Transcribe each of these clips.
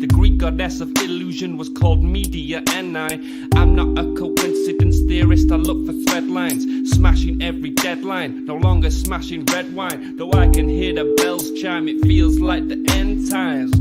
The Greek goddess of illusion was called Media, and I'm not a coincidence theorist. I look for thread lines, smashing every deadline. No longer smashing red wine, though I can hear the bells chime. It feels like the end times.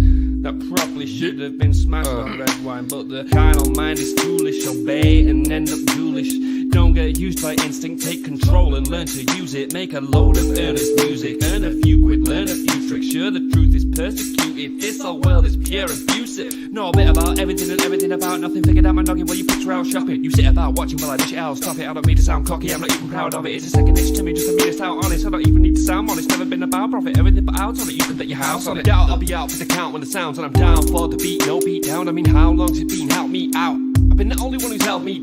That probably should have been smashed on red wine, but the carnal mind is foolish. Obey and end up ghoulish. Don't get used by instinct, take control and learn to use it. Make a load of earnest music, earn a few quid, learn a few tricks. Sure, the truth is persecuted, this whole world is pure abusive. Know a bit about everything and everything about nothing. Figured out my noggin while you picture out shopping. You sit about watching while I dish it out, stop it. I don't mean to sound cocky, I'm not even proud of it. It's a second dish to me, just to be this out honest. I don't even need to sound honest, never been about profit. Everything but out on it, you can bet your house on it. Doubt I'll be out for the count when the sounds, and I'm down for the beat, no beat down. I mean, how long's it been? Help me out. I've been the only one who's helped me.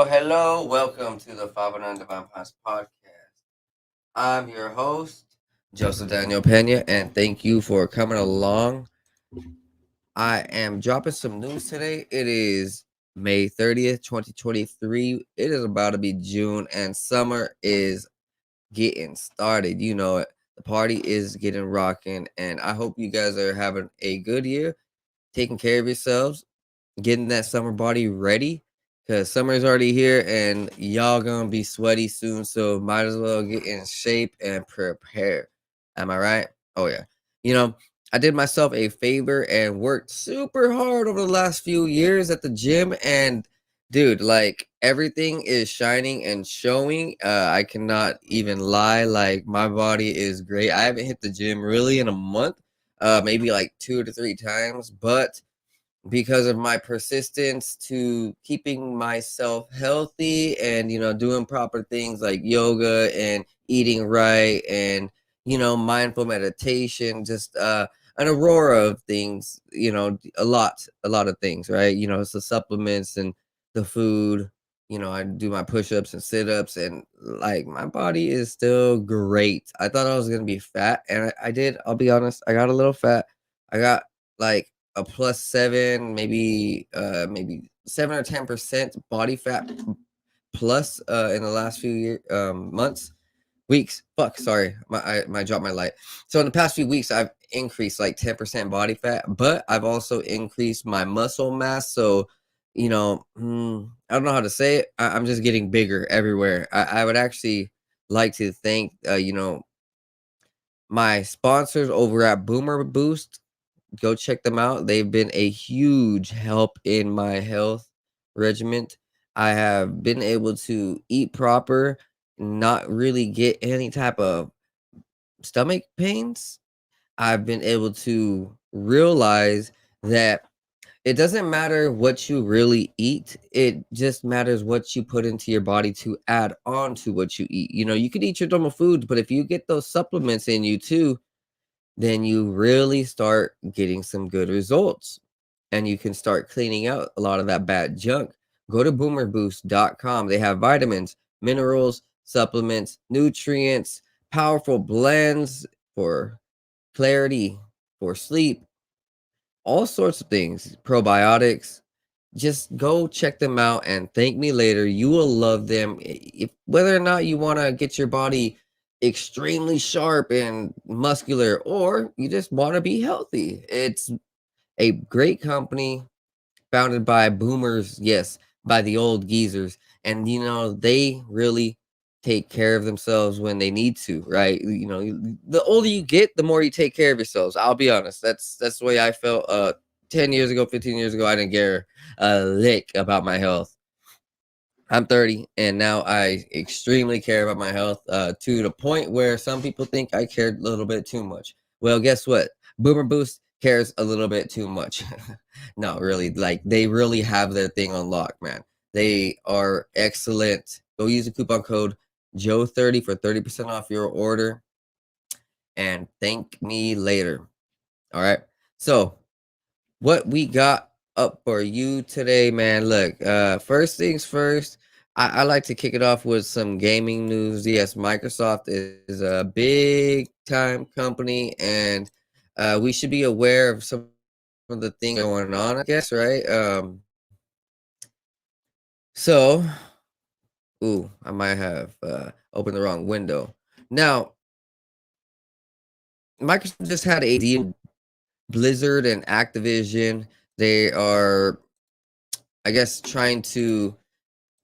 Hello. Welcome to the 509 Divine Past podcast. I'm your host, Joseph Daniel Pena, and thank you for coming along. I am dropping some news today. It is May 30th, 2023. It is about to be June, and summer is getting started. You know it. The party is getting rocking, and I hope you guys are having a good year, taking care of yourselves, getting that summer body ready. Because summer's already here and y'all gonna be sweaty soon. So might as well get in shape and prepare. Am I right? Oh, yeah. You know, I did myself a favor and worked super hard over the last few years at the gym. And dude, like everything is shining and showing. I cannot even lie. Like my body is great. I haven't hit the gym really in a month, maybe like 2 to 3 times. But because of my persistence to keeping myself healthy and doing proper things like yoga and eating right and mindful meditation, just an aurora of things, a lot of things, right? It's the supplements and the food. I do my push-ups and sit-ups, and like my body is still great. I thought I was gonna be fat, and I did. I'll be honest, I got a little fat. I got like a plus 7, maybe 7 or 10% body fat plus in the last few months, weeks. Fuck, sorry, my dropped my light. So in the past few weeks, I've increased like 10% body fat, but I've also increased my muscle mass. So I don't know how to say it. I'm just getting bigger everywhere. I would actually like to thank my sponsors over at Boomer Boost. Go check them out. They've been a huge help in my health regimen. I have been able to eat proper, not really get any type of stomach pains. I've been able to realize that it doesn't matter what you really eat. It just matters what you put into your body to add on to what you eat. You could eat your normal foods, but if you get those supplements in you too, then you really start getting some good results and you can start cleaning out a lot of that bad junk. Go to boomerboost.com. They have vitamins, minerals, supplements, nutrients, powerful blends for clarity, for sleep, all sorts of things, probiotics. Just go check them out and thank me later. You will love them. Whether or not you want to get your body extremely sharp and muscular, or you just want to be healthy, it's a great company founded by boomers, yes, by the old geezers. And they really take care of themselves when they need to, right? The older you get, the more you take care of yourselves. I'll be honest. That's the way I felt 10 years ago, 15 years ago. I didn't care a lick about my health. I'm 30 and now I extremely care about my health to the point where some people think I cared a little bit too much. Well, guess what? Boomer Boost cares a little bit too much. No, really, like they really have their thing on lock, man. They are excellent. Go use the coupon code Joe30 for 30% off your order and thank me later. All right. So, what we got up for you today, man. Look, first things first, I like to kick it off with some gaming news. Yes, Microsoft is a big time company, and we should be aware of some of the things going on, I guess, right? So, ooh, I might have opened the wrong window. Now, Microsoft just had a deal, Blizzard and Activision. They are, I guess, trying to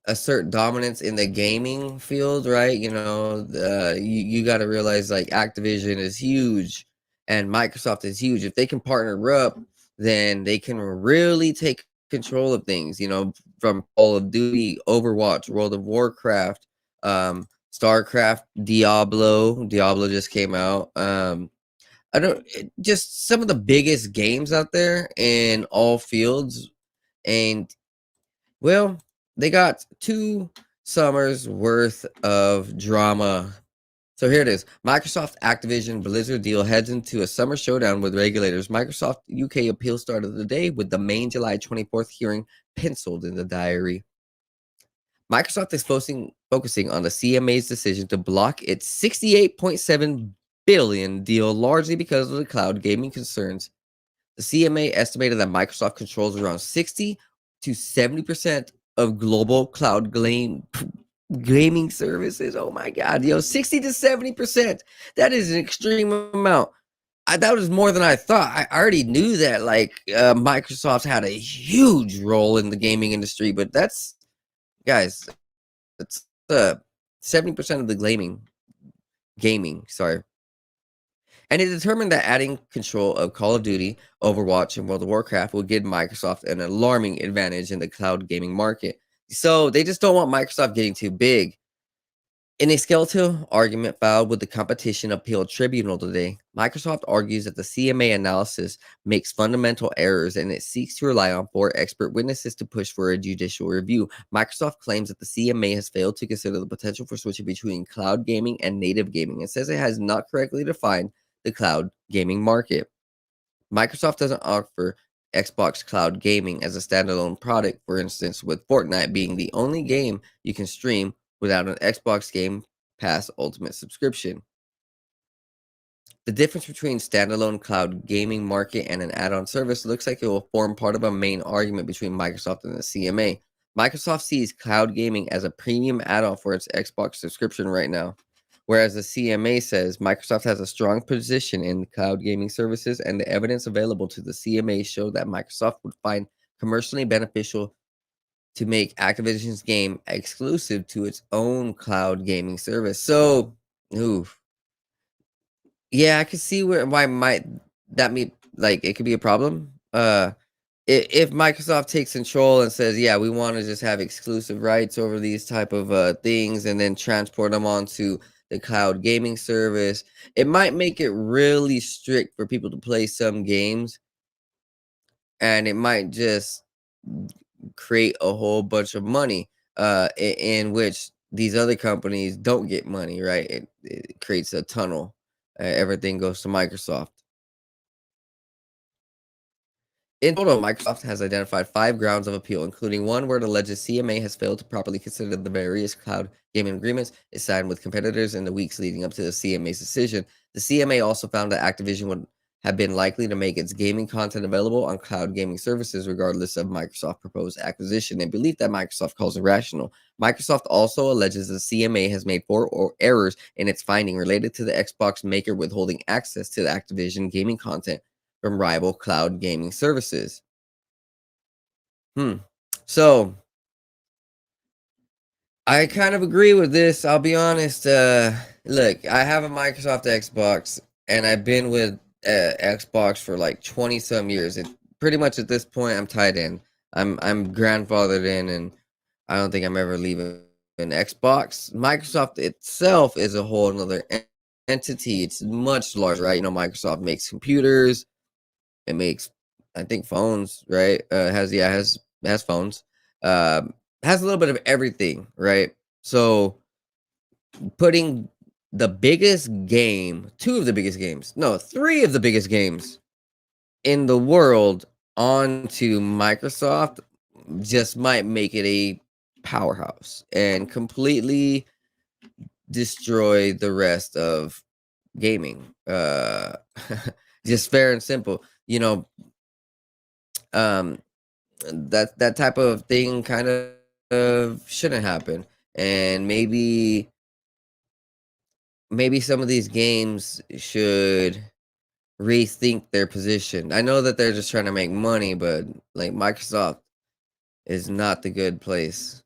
assert dominance in the gaming field, right? You got to realize like Activision is huge and Microsoft is huge. If they can partner up, then they can really take control of things, from Call of Duty, Overwatch, World of Warcraft, StarCraft, Diablo just came out. Just some of the biggest games out there in all fields. And well, they got 2 summers worth of drama. So here it is. Microsoft Activision Blizzard deal heads into a summer showdown with regulators. Microsoft UK appeal started the day with the main July 24th hearing penciled in the diary. Microsoft is focusing on the CMA's decision to block its $68.7 billion deal largely because of the cloud gaming concerns. The CMA estimated that Microsoft controls around 60 to 70% of global cloud gaming services. Oh my God, 60 to 70%. That is an extreme amount. That was more than I thought. I already knew that Microsoft had a huge role in the gaming industry, but that's 70% of the gaming, sorry. And it determined that adding control of Call of Duty, Overwatch, and World of Warcraft would give Microsoft an alarming advantage in the cloud gaming market. So they just don't want Microsoft getting too big. In a skeletal argument filed with the Competition Appeal Tribunal today, Microsoft argues that the CMA analysis makes fundamental errors and it seeks to rely on 4 expert witnesses to push for a judicial review. Microsoft claims that the CMA has failed to consider the potential for switching between cloud gaming and native gaming and says it has not correctly defined the cloud gaming market. Microsoft doesn't offer Xbox Cloud Gaming as a standalone product, for instance, with Fortnite being the only game you can stream without an Xbox Game Pass Ultimate subscription. The difference between standalone cloud gaming market and an add-on service looks like it will form part of a main argument between Microsoft and the CMA. Microsoft sees cloud gaming as a premium add-on for its Xbox subscription right now, whereas the CMA says Microsoft has a strong position in cloud gaming services, and the evidence available to the CMA show that Microsoft would find commercially beneficial to make Activision's game exclusive to its own cloud gaming service. So, ooh, yeah, I could see why might that mean like it could be a problem. If Microsoft takes control and says, "Yeah, we want to just have exclusive rights over these type of things," and then transport them onto the cloud gaming service, it might make it really strict for people to play some games, and it might just create a whole bunch of money in which these other companies don't get money, right? It creates a tunnel. Everything goes to Microsoft. In total, Microsoft has identified 5 grounds of appeal, including one where the alleged CMA has failed to properly consider the various cloud gaming agreements it signed with competitors in the weeks leading up to the CMA's decision. The CMA also found that Activision would have been likely to make its gaming content available on cloud gaming services regardless of Microsoft's proposed acquisition, a belief that Microsoft calls irrational. Microsoft also alleges the CMA has made 4 errors in its finding related to the Xbox maker withholding access to the Activision gaming content from rival cloud gaming services. Hmm. So I kind of agree with this. I'll be honest. Look, I have a Microsoft Xbox, and I've been with Xbox for like 20 some years. It pretty much at this point I'm tied in. I'm grandfathered in, and I don't think I'm ever leaving an Xbox. Microsoft itself is a whole another entity. It's much larger, right? Microsoft makes computers. It makes, I think, phones, right? Has phones. Has a little bit of everything, right? So putting the biggest game, 2 of the biggest games, no, 3 of the biggest games in the world onto Microsoft just might make it a powerhouse and completely destroy the rest of gaming. Just fair and simple. Um, that type of thing kind of shouldn't happen, and maybe some of these games should rethink their position. I know that they're just trying to make money, but like Microsoft is not the good place.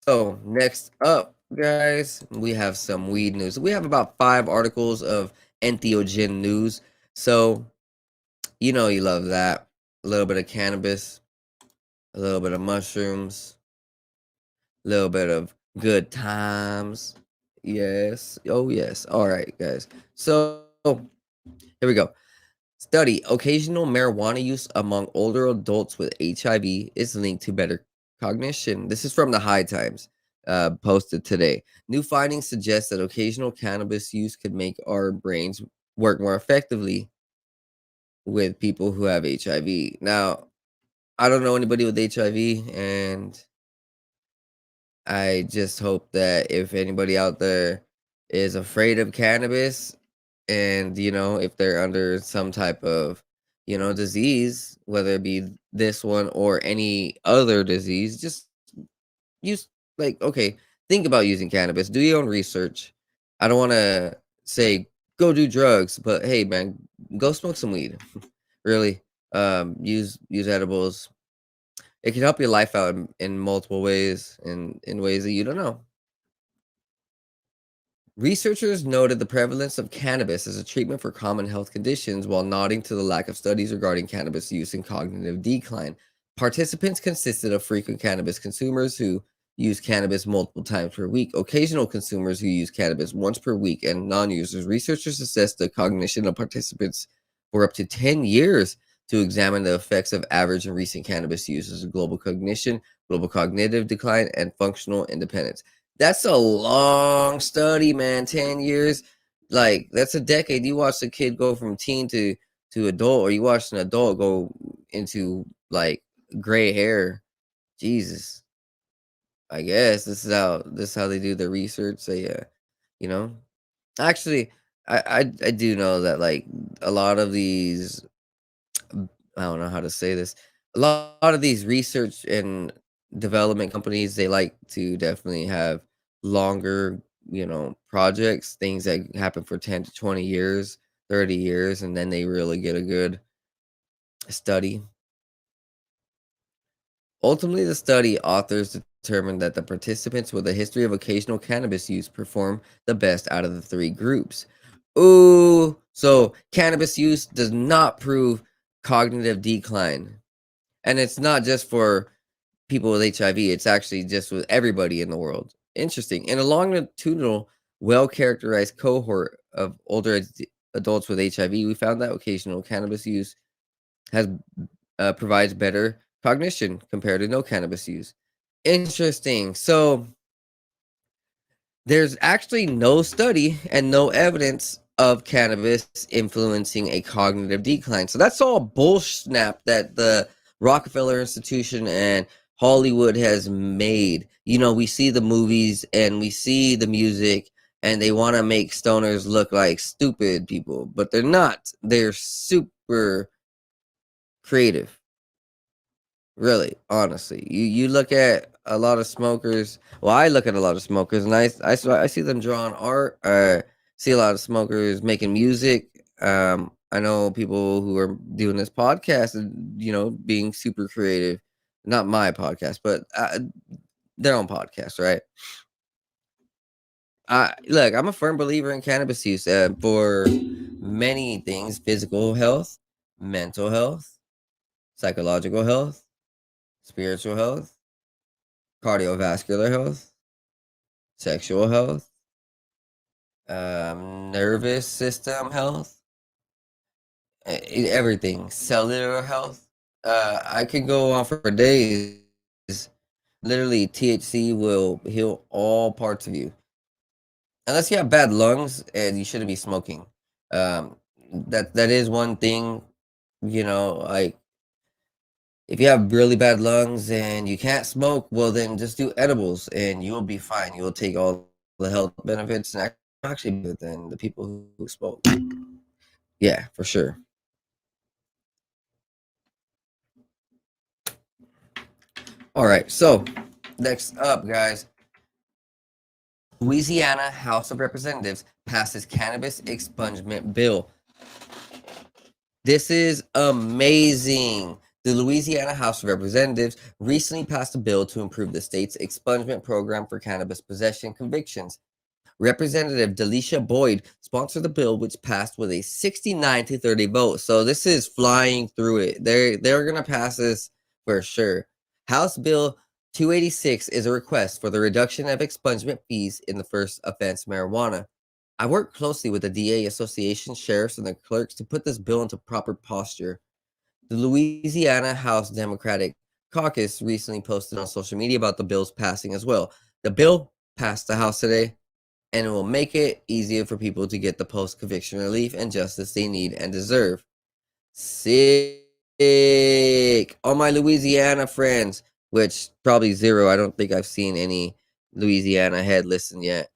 So next up, guys, we have some weed news. We have about 5 articles of entheogen news. So you love that. A little bit of cannabis, a little bit of mushrooms, a little bit of good times. Yes. Oh, yes. All right, guys. So here we go. Study: occasional marijuana use among older adults with HIV is linked to better cognition. This is from the High Times, posted today. New findings suggest that occasional cannabis use could make our brains work more effectively with people who have HIV. Now, I don't know anybody with HIV, and I just hope that if anybody out there is afraid of cannabis and, if they're under some type of, disease, whether it be this one or any other disease, just use, like, okay, think about using cannabis. Do your own research. I don't want to say go do drugs, but hey, man, go smoke some weed. Really. Use edibles. It can help your life out in multiple ways and in ways that you don't know. Researchers noted the prevalence of cannabis as a treatment for common health conditions while nodding to the lack of studies regarding cannabis use and cognitive decline. Participants consisted of frequent cannabis consumers who use cannabis multiple times per week, occasional consumers who use cannabis once per week, and non users. Researchers assessed the cognition of participants for up to 10 years to examine the effects of average and recent cannabis use on global cognition, global cognitive decline, and functional independence. That's a long study, man. 10 years. Like, that's a decade. You watched a kid go from teen to adult, or you watched an adult go into like gray hair. Jesus. I guess this is how they do their research. They, you know, actually, I do know that like a lot of these, I don't know how to say this. A lot of these research and development companies, they like to definitely have longer, projects, things that happen for 10 to 20 years, 30 years, and then they really get a good study. Ultimately, the study authors determined that the participants with a history of occasional cannabis use perform the best out of the three groups. Ooh, so cannabis use does not prove cognitive decline. And it's not just for people with HIV, it's actually just with everybody in the world. Interesting. In a longitudinal, well characterized cohort of older adults with HIV, we found that occasional cannabis use has provides better cognition compared to no cannabis use. Interesting. So there's actually no study and no evidence of cannabis influencing a cognitive decline. So that's all bullsnap that the Rockefeller Institution and Hollywood has made. We see the movies and we see the music, and they want to make stoners look like stupid people, but they're not. They're super creative. Really, honestly, you look at a lot of smokers. Well, I look at a lot of smokers, and I see them drawing art. See a lot of smokers making music. I know people who are doing this podcast and being super creative. Not my podcast, but their own podcast, right? Look, I'm a firm believer in cannabis use for many things: physical health, mental health, psychological health, spiritual health, cardiovascular health, sexual health, nervous system health, everything, cellular health. I could go on for days. Literally, THC will heal all parts of you, unless you have bad lungs and you shouldn't be smoking. Um, that is one thing. Like if you have really bad lungs and you can't smoke, well, then just do edibles and you'll be fine. You'll take all the health benefits and actually better than the people who smoke. Yeah, for sure. All right. So, next up, guys, Louisiana House of Representatives passes cannabis expungement bill. This is amazing. The Louisiana House of Representatives recently passed a bill to improve the state's expungement program for cannabis possession convictions. Representative Delisha Boyd sponsored the bill, which passed with a 69 to 30 vote. So this is flying through it. They're gonna pass this for sure. House Bill 286 is a request for the reduction of expungement fees in the first offense marijuana. I worked closely with the DA Association, sheriffs, and the clerks to put this bill into proper posture. The Louisiana House Democratic Caucus recently posted on social media about the bill's passing as well. The bill passed the House today, and it will make it easier for people to get the post-conviction relief and justice they need and deserve. Sick. All my Louisiana friends, which probably zero. I don't think I've seen any Louisiana head listen yet.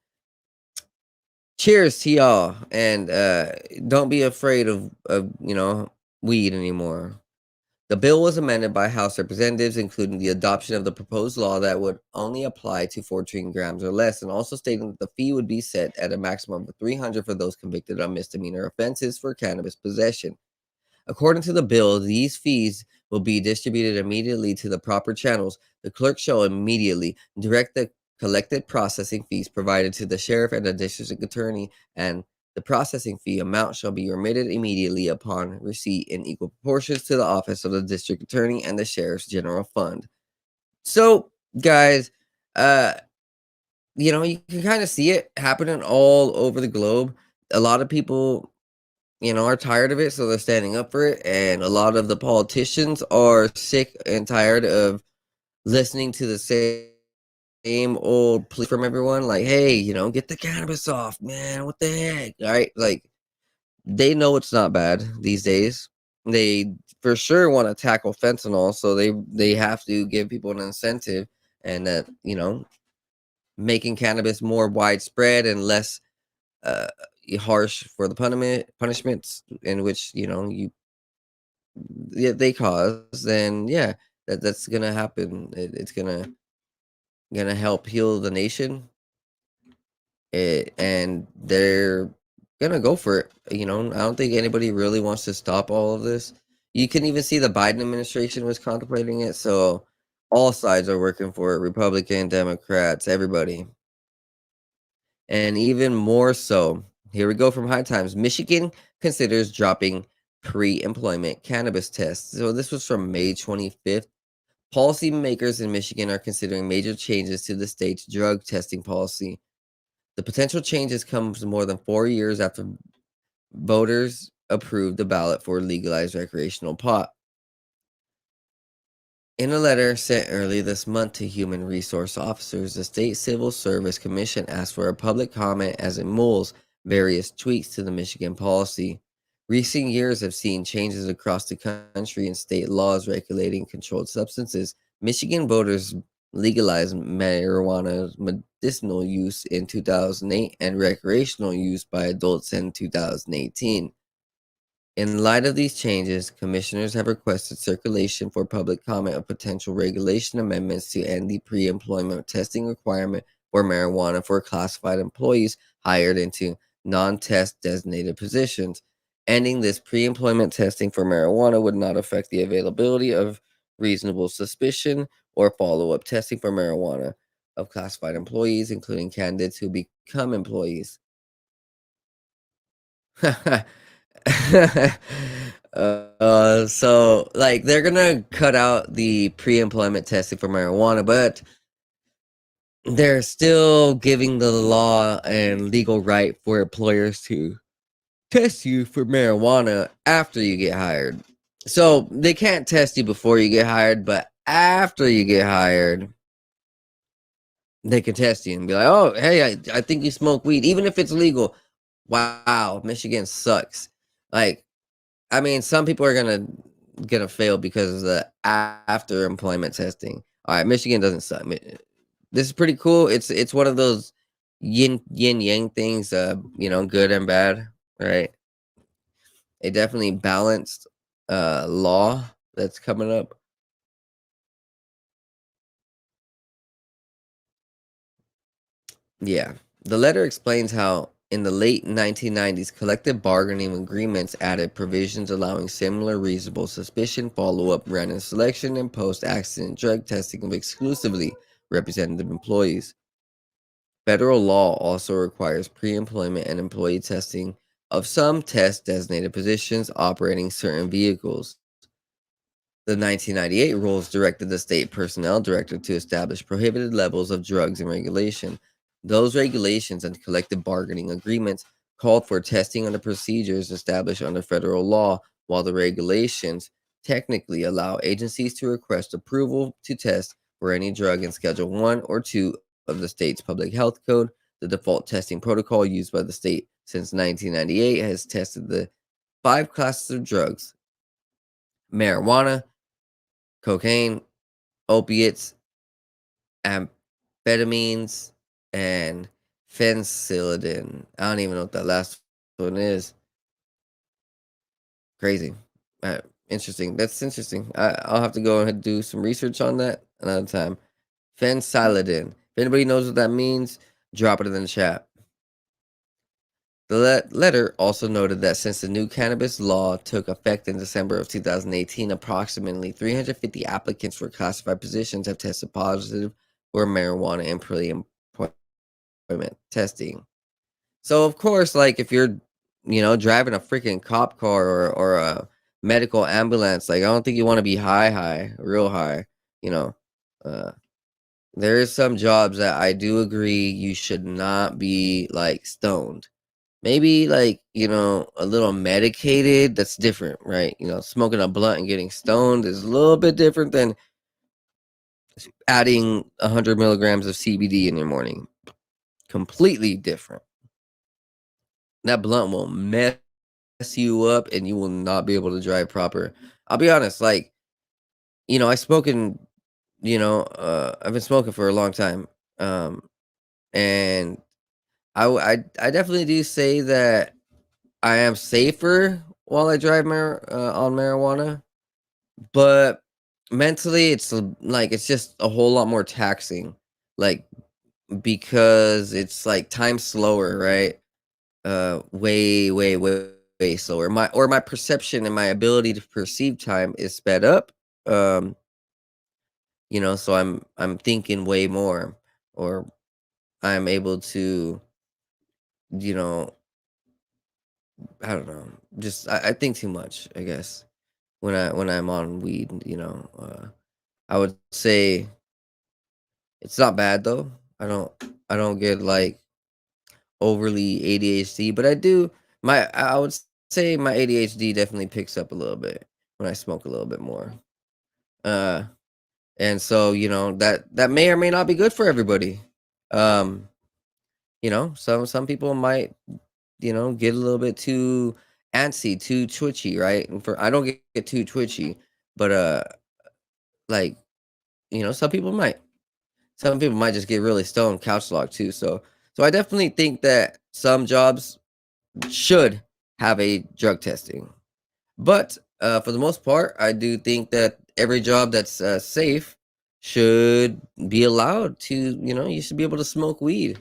Cheers to y'all, and don't be afraid of weed anymore. The bill was amended by House representatives, including the adoption of the proposed law that would only apply to 14 grams or less, and also stating that the fee would be set at a maximum of $300 for those convicted on misdemeanor offenses for cannabis possession. According to the bill, these fees will be distributed immediately to the proper channels. The clerk shall immediately direct the collected processing fees provided to the sheriff and the district attorney, and the processing fee amount shall be remitted immediately upon receipt in equal proportions to the office of the district attorney and the sheriff's general fund. So, guys, uh, you can kind of see it happening all over the globe. A lot of people are tired of it, so they're standing up for it. And a lot of the politicians are sick and tired of listening to the same old plea from everyone. Like, hey, get the cannabis off, man. What the heck? All right. Like, they know it's not bad these days. They for sure want to tackle fentanyl, so they have to give people an incentive. and that, making cannabis more widespread and less uh, harsh for the punishments in which they cause, then yeah, that's gonna happen. It's gonna help heal the nation, and they're gonna go for it. I don't think anybody really wants to stop all of this. You can even see the Biden administration was contemplating it, so all sides are working for it, Republican, Democrats, everybody. And even more so, here we go from High Times. Michigan considers dropping pre-employment cannabis tests. So this was from May 25th. Policymakers in Michigan are considering major changes to the state's drug testing policy. The potential changes comes more than 4 years after voters approved the ballot for legalized recreational pot. In a letter sent early this month to human resource officers, the State Civil Service Commission asked for a public comment as it mulls various tweaks to the Michigan policy. Recent years have seen changes across the country in state laws regulating controlled substances. Michigan voters legalized marijuana's medicinal use in 2008 and recreational use by adults in 2018. In light of these changes, commissioners have requested circulation for public comment of potential regulation amendments to end the pre-employment testing requirement for marijuana for classified employees hired into non-test designated positions. Ending this pre-employment testing for marijuana would not affect the availability of reasonable suspicion or follow-up testing for marijuana of classified employees, including candidates who become employees. So like they're gonna cut out the pre-employment testing for marijuana, but they're still giving the law and legal right for employers to test you for marijuana after you get hired. So they can't test you before you get hired, but after you get hired, they can test you and be like, "Oh, hey, I think you smoke weed," even if it's legal. Wow, Michigan sucks. Like, I mean, some people are gonna fail because of the after employment testing. All right, Michigan doesn't suck. This is pretty cool. It's one of those yin yang things. Good and bad, right? A definitely balanced law that's coming up. Yeah. The letter explains how, in the late 1990s, collective bargaining agreements added provisions allowing similar reasonable suspicion, follow up, random selection, and post accident drug testing of exclusively representative employees. Federal law also requires pre employment and employee testing of some test designated positions operating certain vehicles. The 1998 rules directed the state personnel director to establish prohibited levels of drugs and regulation. Those regulations and collective bargaining agreements called for testing under procedures established under federal law, while the regulations technically allow agencies to request approval to test for any drug in Schedule 1 or 2 of the state's public health code. The default testing protocol used by the state since 1998 has tested the 5 classes of drugs: marijuana, cocaine, opiates, amphetamines, and phencyladin. I don't even know what that last one is. Crazy. Interesting. That's interesting. I'll have to go ahead and do some research on that another time. Phencyladin. If anybody knows what that means, drop it in the chat. The letter also noted that since the new cannabis law took effect in December of 2018, approximately 350 applicants for classified positions have tested positive for marijuana and pre-employment testing. So, of course, like if you're, driving a freaking cop car or a medical ambulance, like I don't think you want to be real high, you know. Uh, there is some jobs that I do agree you should not be like stoned. Maybe like, a little medicated, that's different, right? Smoking a blunt and getting stoned is a little bit different than adding 100 milligrams of CBD in your morning. Completely different. That blunt will mess you up and you will not be able to drive proper. I'll be honest, like, I smoke in I've been smoking for a long time, um, and I definitely do say that I am safer while I drive on marijuana, but mentally, like it's just a whole lot more taxing, like because it's like time slower, right? Way, way, way, way slower. My perception and my ability to perceive time is sped up. Um, so I'm thinking way more, or I'm able to, you know, I don't know, just I think too much, I guess, when I'm on weed. I would say it's not bad though. I don't get like overly ADHD, but I would say my ADHD definitely picks up a little bit when I smoke a little bit more. Uh and so, that may or may not be good for everybody. Um, some people might, get a little bit too antsy, too twitchy, right? And for I don't get too twitchy, but like, some people might. Some people might just get really stoned couch locked too. So I definitely think that some jobs should have a drug testing. But for the most part, I do think that every job that's safe should be allowed to, you should be able to smoke weed.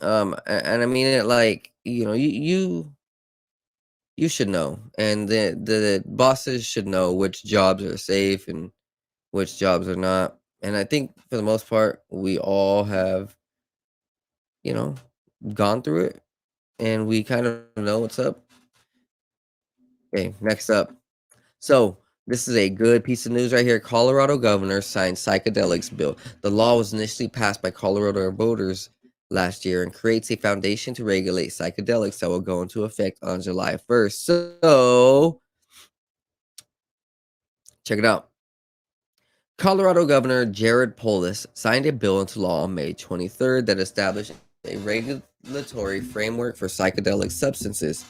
And I mean it like, you should know, and the bosses should know which jobs are safe and which jobs are not. And I think for the most part, we all have, you know, gone through it, and we kind of know what's up. Okay, next up. So this is a good piece of news right here. Colorado governor signed psychedelics bill. The law was initially passed by Colorado voters last year and creates a foundation to regulate psychedelics that will go into effect on July 1st. So check it out. Colorado Governor Jared Polis signed a bill into law on May 23rd that established a regulatory framework for psychedelic substances.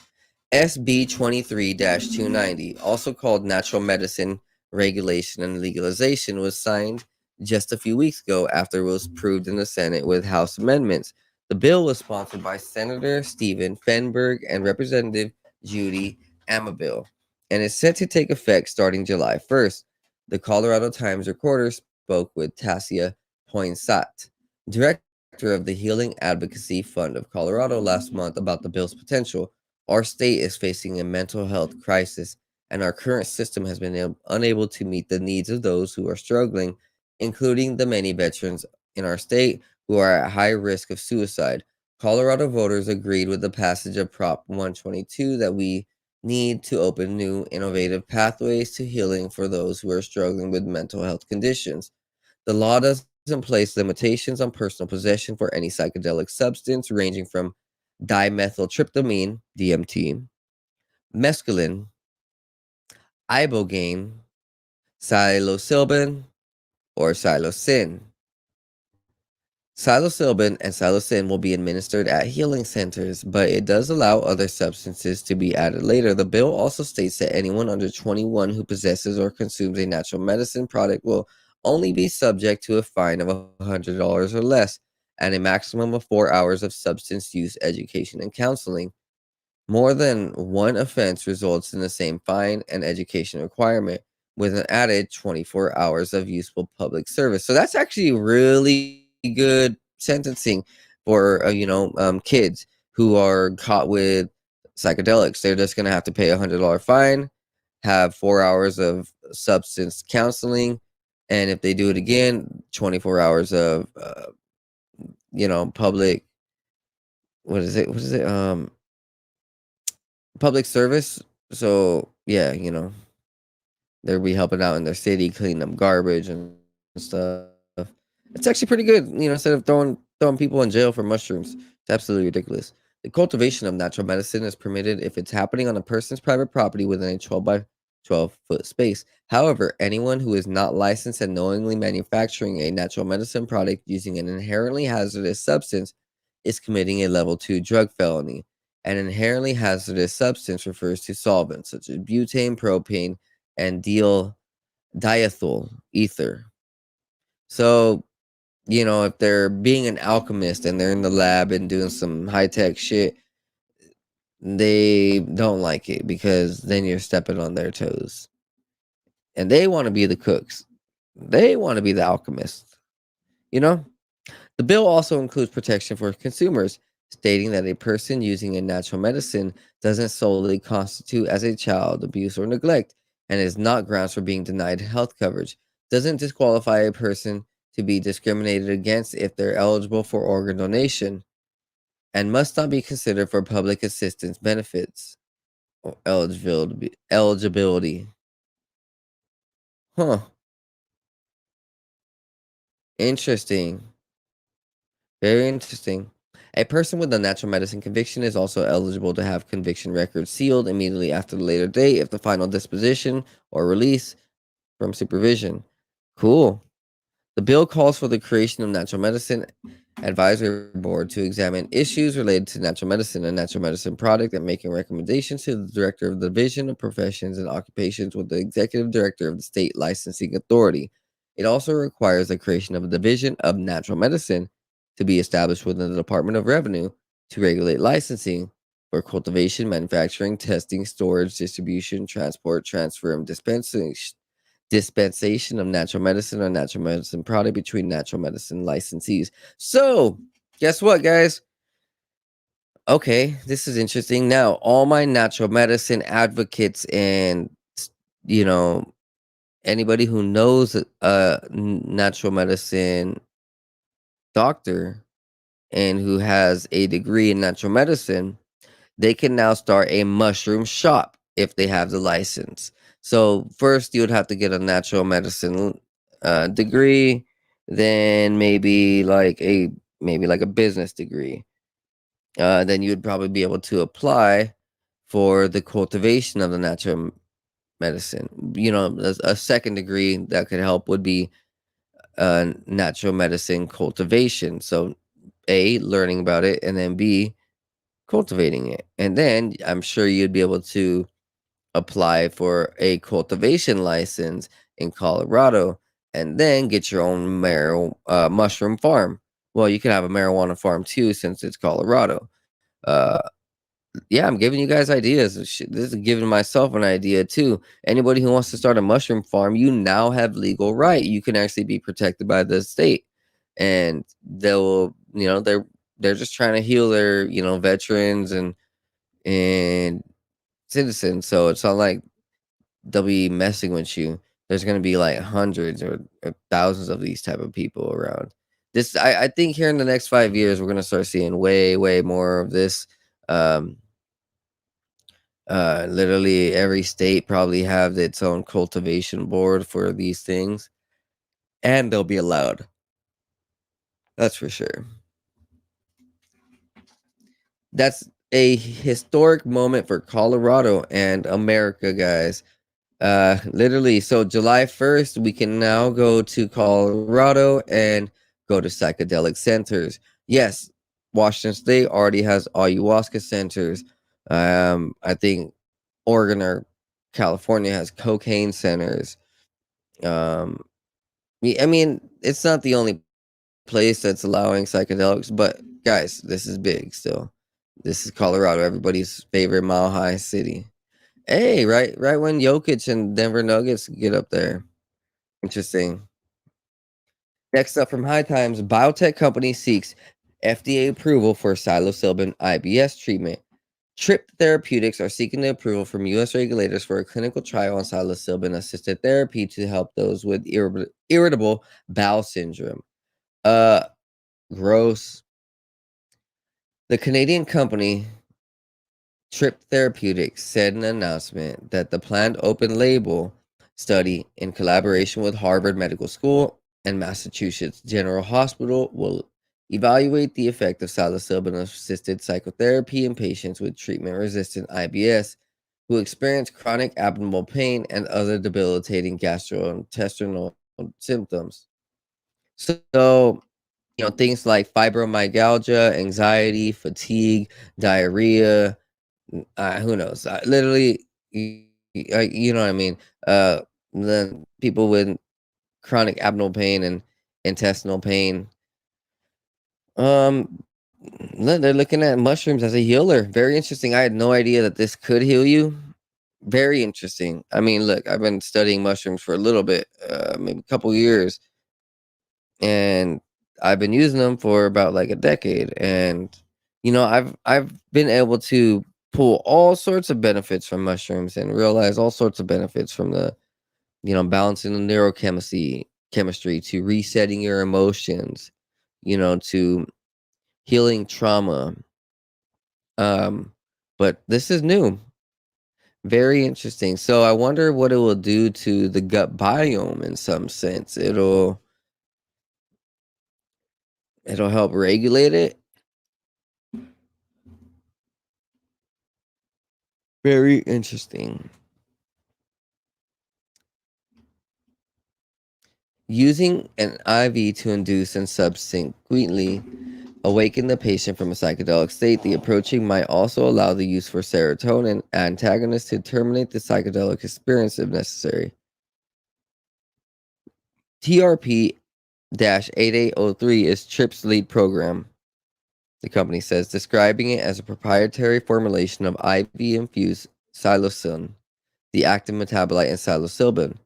SB 23 290, also called Natural Medicine Regulation and Legalization, was signed just a few weeks ago after it was approved in the Senate with House amendments. The bill was sponsored by Senator Stephen Fenberg and Representative Judy Amabile and is set to take effect starting July 1st. The Colorado Times reporter spoke with Tassia Poinsett, director of the Healing Advocacy Fund of Colorado, last month about the bill's potential. Our state is facing a mental health crisis, and our current system has been unable to meet the needs of those who are struggling, including the many veterans in our state who are at high risk of suicide. Colorado voters agreed with the passage of Prop 122 that we need to open new, innovative pathways to healing for those who are struggling with mental health conditions. The law doesn't place limitations on personal possession for any psychedelic substance, ranging from dimethyltryptamine, DMT, mescaline, ibogaine, psilocybin, or psilocin. Psilocybin and psilocin will be administered at healing centers, but it does allow other substances to be added later. The bill also states that anyone under 21 who possesses or consumes a natural medicine product will only be subject to a fine of $100 or less and a maximum of 4 hours of substance use education and counseling. More than one offense results in the same fine and education requirement, with an added 24 hours of useful public service. So that's actually really good sentencing for kids who are caught with psychedelics. They're just going to have to pay $100 fine, have 4 hours of substance counseling, and if they do it again, 24 hours of public, what is it? What is it? Public service. So yeah, they'll be helping out in their city, cleaning up garbage and stuff. It's actually pretty good, instead of throwing people in jail for mushrooms. It's absolutely ridiculous. The cultivation of natural medicine is permitted if it's happening on a person's private property within a 12 by 12-foot space. However, anyone who is not licensed and knowingly manufacturing a natural medicine product using an inherently hazardous substance is committing a level 2 drug felony. An inherently hazardous substance refers to solvents such as butane, propane, and diethyl ether. So, if they're being an alchemist and they're in the lab and doing some high tech shit, they don't like it because then you're stepping on their toes. And they want to be the cooks. They want to be the alchemists. You know? The bill also includes protection for consumers, stating that a person using a natural medicine doesn't solely constitute as a child abuse or neglect and is not grounds for being denied health coverage, doesn't disqualify a person to be discriminated against if they're eligible for organ donation, and must not be considered for public assistance benefits or eligibility. Huh. Interesting. Very interesting. A person with a natural medicine conviction is also eligible to have conviction records sealed immediately after the later date if the final disposition or release from supervision. Cool. The bill calls for the creation of Natural Medicine Advisory Board to examine issues related to natural medicine and natural medicine product and making recommendations to the Director of the Division of Professions and Occupations with the Executive Director of the State Licensing Authority. It also requires the creation of a Division of Natural Medicine to be established within the Department of Revenue to regulate licensing for cultivation, manufacturing, testing, storage, distribution, transport, transfer, and dispensation of natural medicine or natural medicine product between natural medicine licensees. So, guess what, guys? Okay, this is interesting. Now, all my natural medicine advocates and you know anybody who knows a natural medicine doctor and who has a degree in natural medicine, they can now start a mushroom shop if they have the license. So first you would have to get a natural medicine degree, then maybe like a business degree. Then you would probably be able to apply for the cultivation of the natural medicine. A second degree that could help would be natural medicine cultivation. So A, learning about it, and then B, cultivating it. And then I'm sure you'd be able to apply for a cultivation license in Colorado and then get your own mushroom farm. Well, you can have a marijuana farm too since it's Colorado. Uh, yeah, I'm giving you guys ideas. This is giving myself an idea too. Anybody who wants to start a mushroom farm, you now have legal right. You can actually be protected by the state, and they're just trying to heal their veterans and citizens. So it's not like they'll be messing with you. There's gonna be like hundreds or thousands of these type of people around. I think here in the next 5 years we're gonna start seeing way more of this. Um, Literally every state probably have its own cultivation board for these things, and they'll be allowed. That's for sure. That's a historic moment for Colorado and America, guys. Literally, so July 1st, we can now go to Colorado and go to psychedelic centers. Yes, Washington State already has ayahuasca centers. I think Oregon or California has cocaine centers. Um, I mean, it's not the only place that's allowing psychedelics, but guys, this is big still. This is Colorado, everybody's favorite mile high city. Hey, right when Jokic and Denver Nuggets get up there. Interesting. Next up from High Times, biotech company seeks FDA approval for psilocybin IBS treatment. Trip Therapeutics are seeking the approval from U.S. regulators for a clinical trial on psilocybin-assisted therapy to help those with irritable bowel syndrome. Uh, Gross. The Canadian company Trip Therapeutics said in an announcement that the planned open label study in collaboration with Harvard Medical School and Massachusetts General Hospital will evaluate the effect of psilocybin assisted psychotherapy in patients with treatment resistant IBS who experience chronic abdominal pain and other debilitating gastrointestinal symptoms. So, things like fibromyalgia, anxiety, fatigue, diarrhea, who knows? Literally, you know what I mean. Uh, the people with chronic abdominal pain and intestinal pain. Um, they're looking at mushrooms as a healer. Very interesting. I had no idea that this could heal you. Very interesting. I mean, look, I've been studying mushrooms for a little bit, maybe a couple years, and I've been using them for about like a decade. And I've been able to pull all sorts of benefits from mushrooms and realize all sorts of benefits from the balancing the chemistry to resetting your emotions, to healing trauma. But this is new. Very interesting. So I wonder what it will do to the gut biome in some sense. It'll help regulate it. Very interesting. Using an IV to induce and subsequently awaken the patient from a psychedelic state, the approaching might also allow the use for serotonin antagonists to terminate the psychedelic experience if necessary. TRP-8803 is TRIP's lead program, the company says, describing it as a proprietary formulation of IV-infused psilocin, the active metabolite in psilocybin,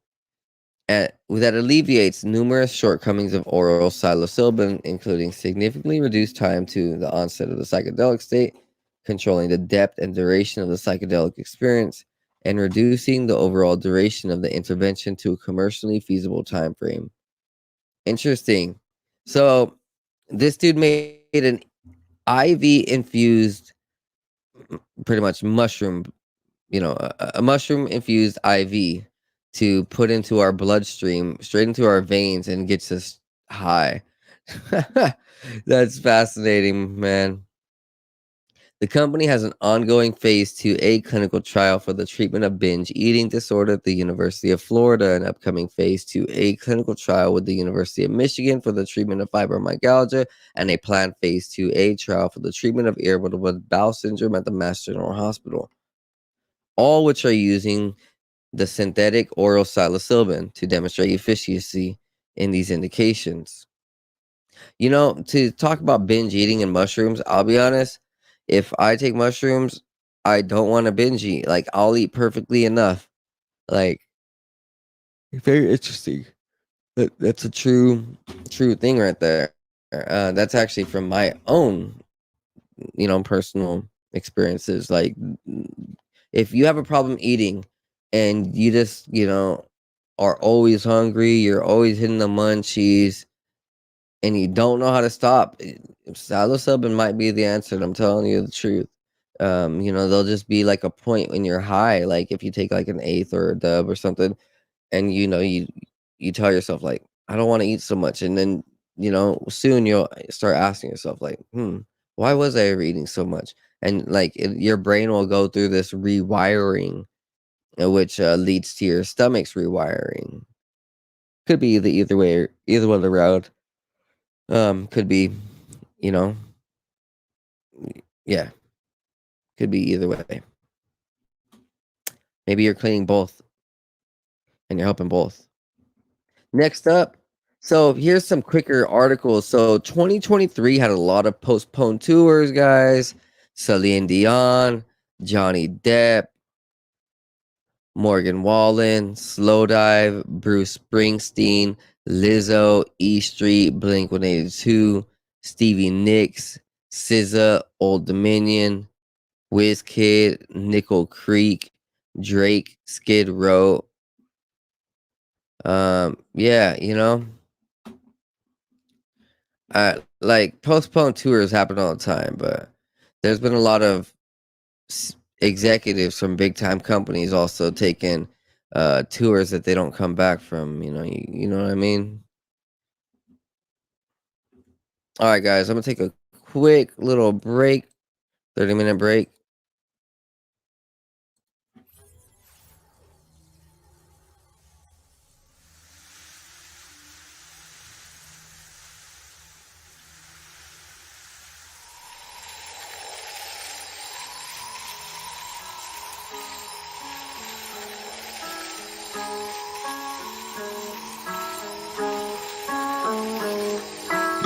and that alleviates numerous shortcomings of oral psilocybin, including significantly reduced time to the onset of the psychedelic state, controlling the depth and duration of the psychedelic experience, and reducing the overall duration of the intervention to a commercially feasible time frame. Interesting. So this dude made an IV infused, pretty much mushroom, a mushroom infused IV to put into our bloodstream, straight into our veins, and gets us high. That's fascinating, man. The company has an ongoing phase 2A clinical trial for the treatment of binge eating disorder at the University of Florida, an upcoming phase 2A clinical trial with the University of Michigan for the treatment of fibromyalgia, and a planned phase 2A trial for the treatment of irritable bowel syndrome at the Mass General Hospital, all which are using the synthetic oral psilocybin to demonstrate efficacy in these indications. To talk about binge eating and mushrooms, I'll be honest, if I take mushrooms, I don't want to binge eat. Like, I'll eat perfectly enough. Like, very interesting. That's a true thing right there. That's actually from my own, personal experiences. Like, if you have a problem eating and you just, are always hungry, you're always hitting the munchies, and you don't know how to stop, psilocybin might be the answer. And I'm telling you the truth. There'll just be like a point when you're high, like if you take like an eighth or a dub or something, and you tell yourself like, I don't want to eat so much, and then soon you'll start asking yourself like, why was I ever eating so much? And like your brain will go through this rewiring, which leads to your stomach's rewiring. Could be either way, either one around. Could be, you know, yeah, could be either way. Maybe you're cleaning both and you're helping both. Next up, so here's some quicker articles. So 2023 had a lot of postponed tours, guys. Celine Dion, Johnny Depp, Morgan Wallen, Slowdive, Bruce Springsteen, Lizzo, E Street, Blink-182, Stevie Nicks, SZA, Old Dominion, Wizkid, Nickel Creek, Drake, Skid Row. Yeah, like postponed tours happen all the time, but there's been a lot of executives from big time companies also taking tours that they don't come back from. You know what I mean? All right, guys, I'm gonna take a quick little break, 30-minute break.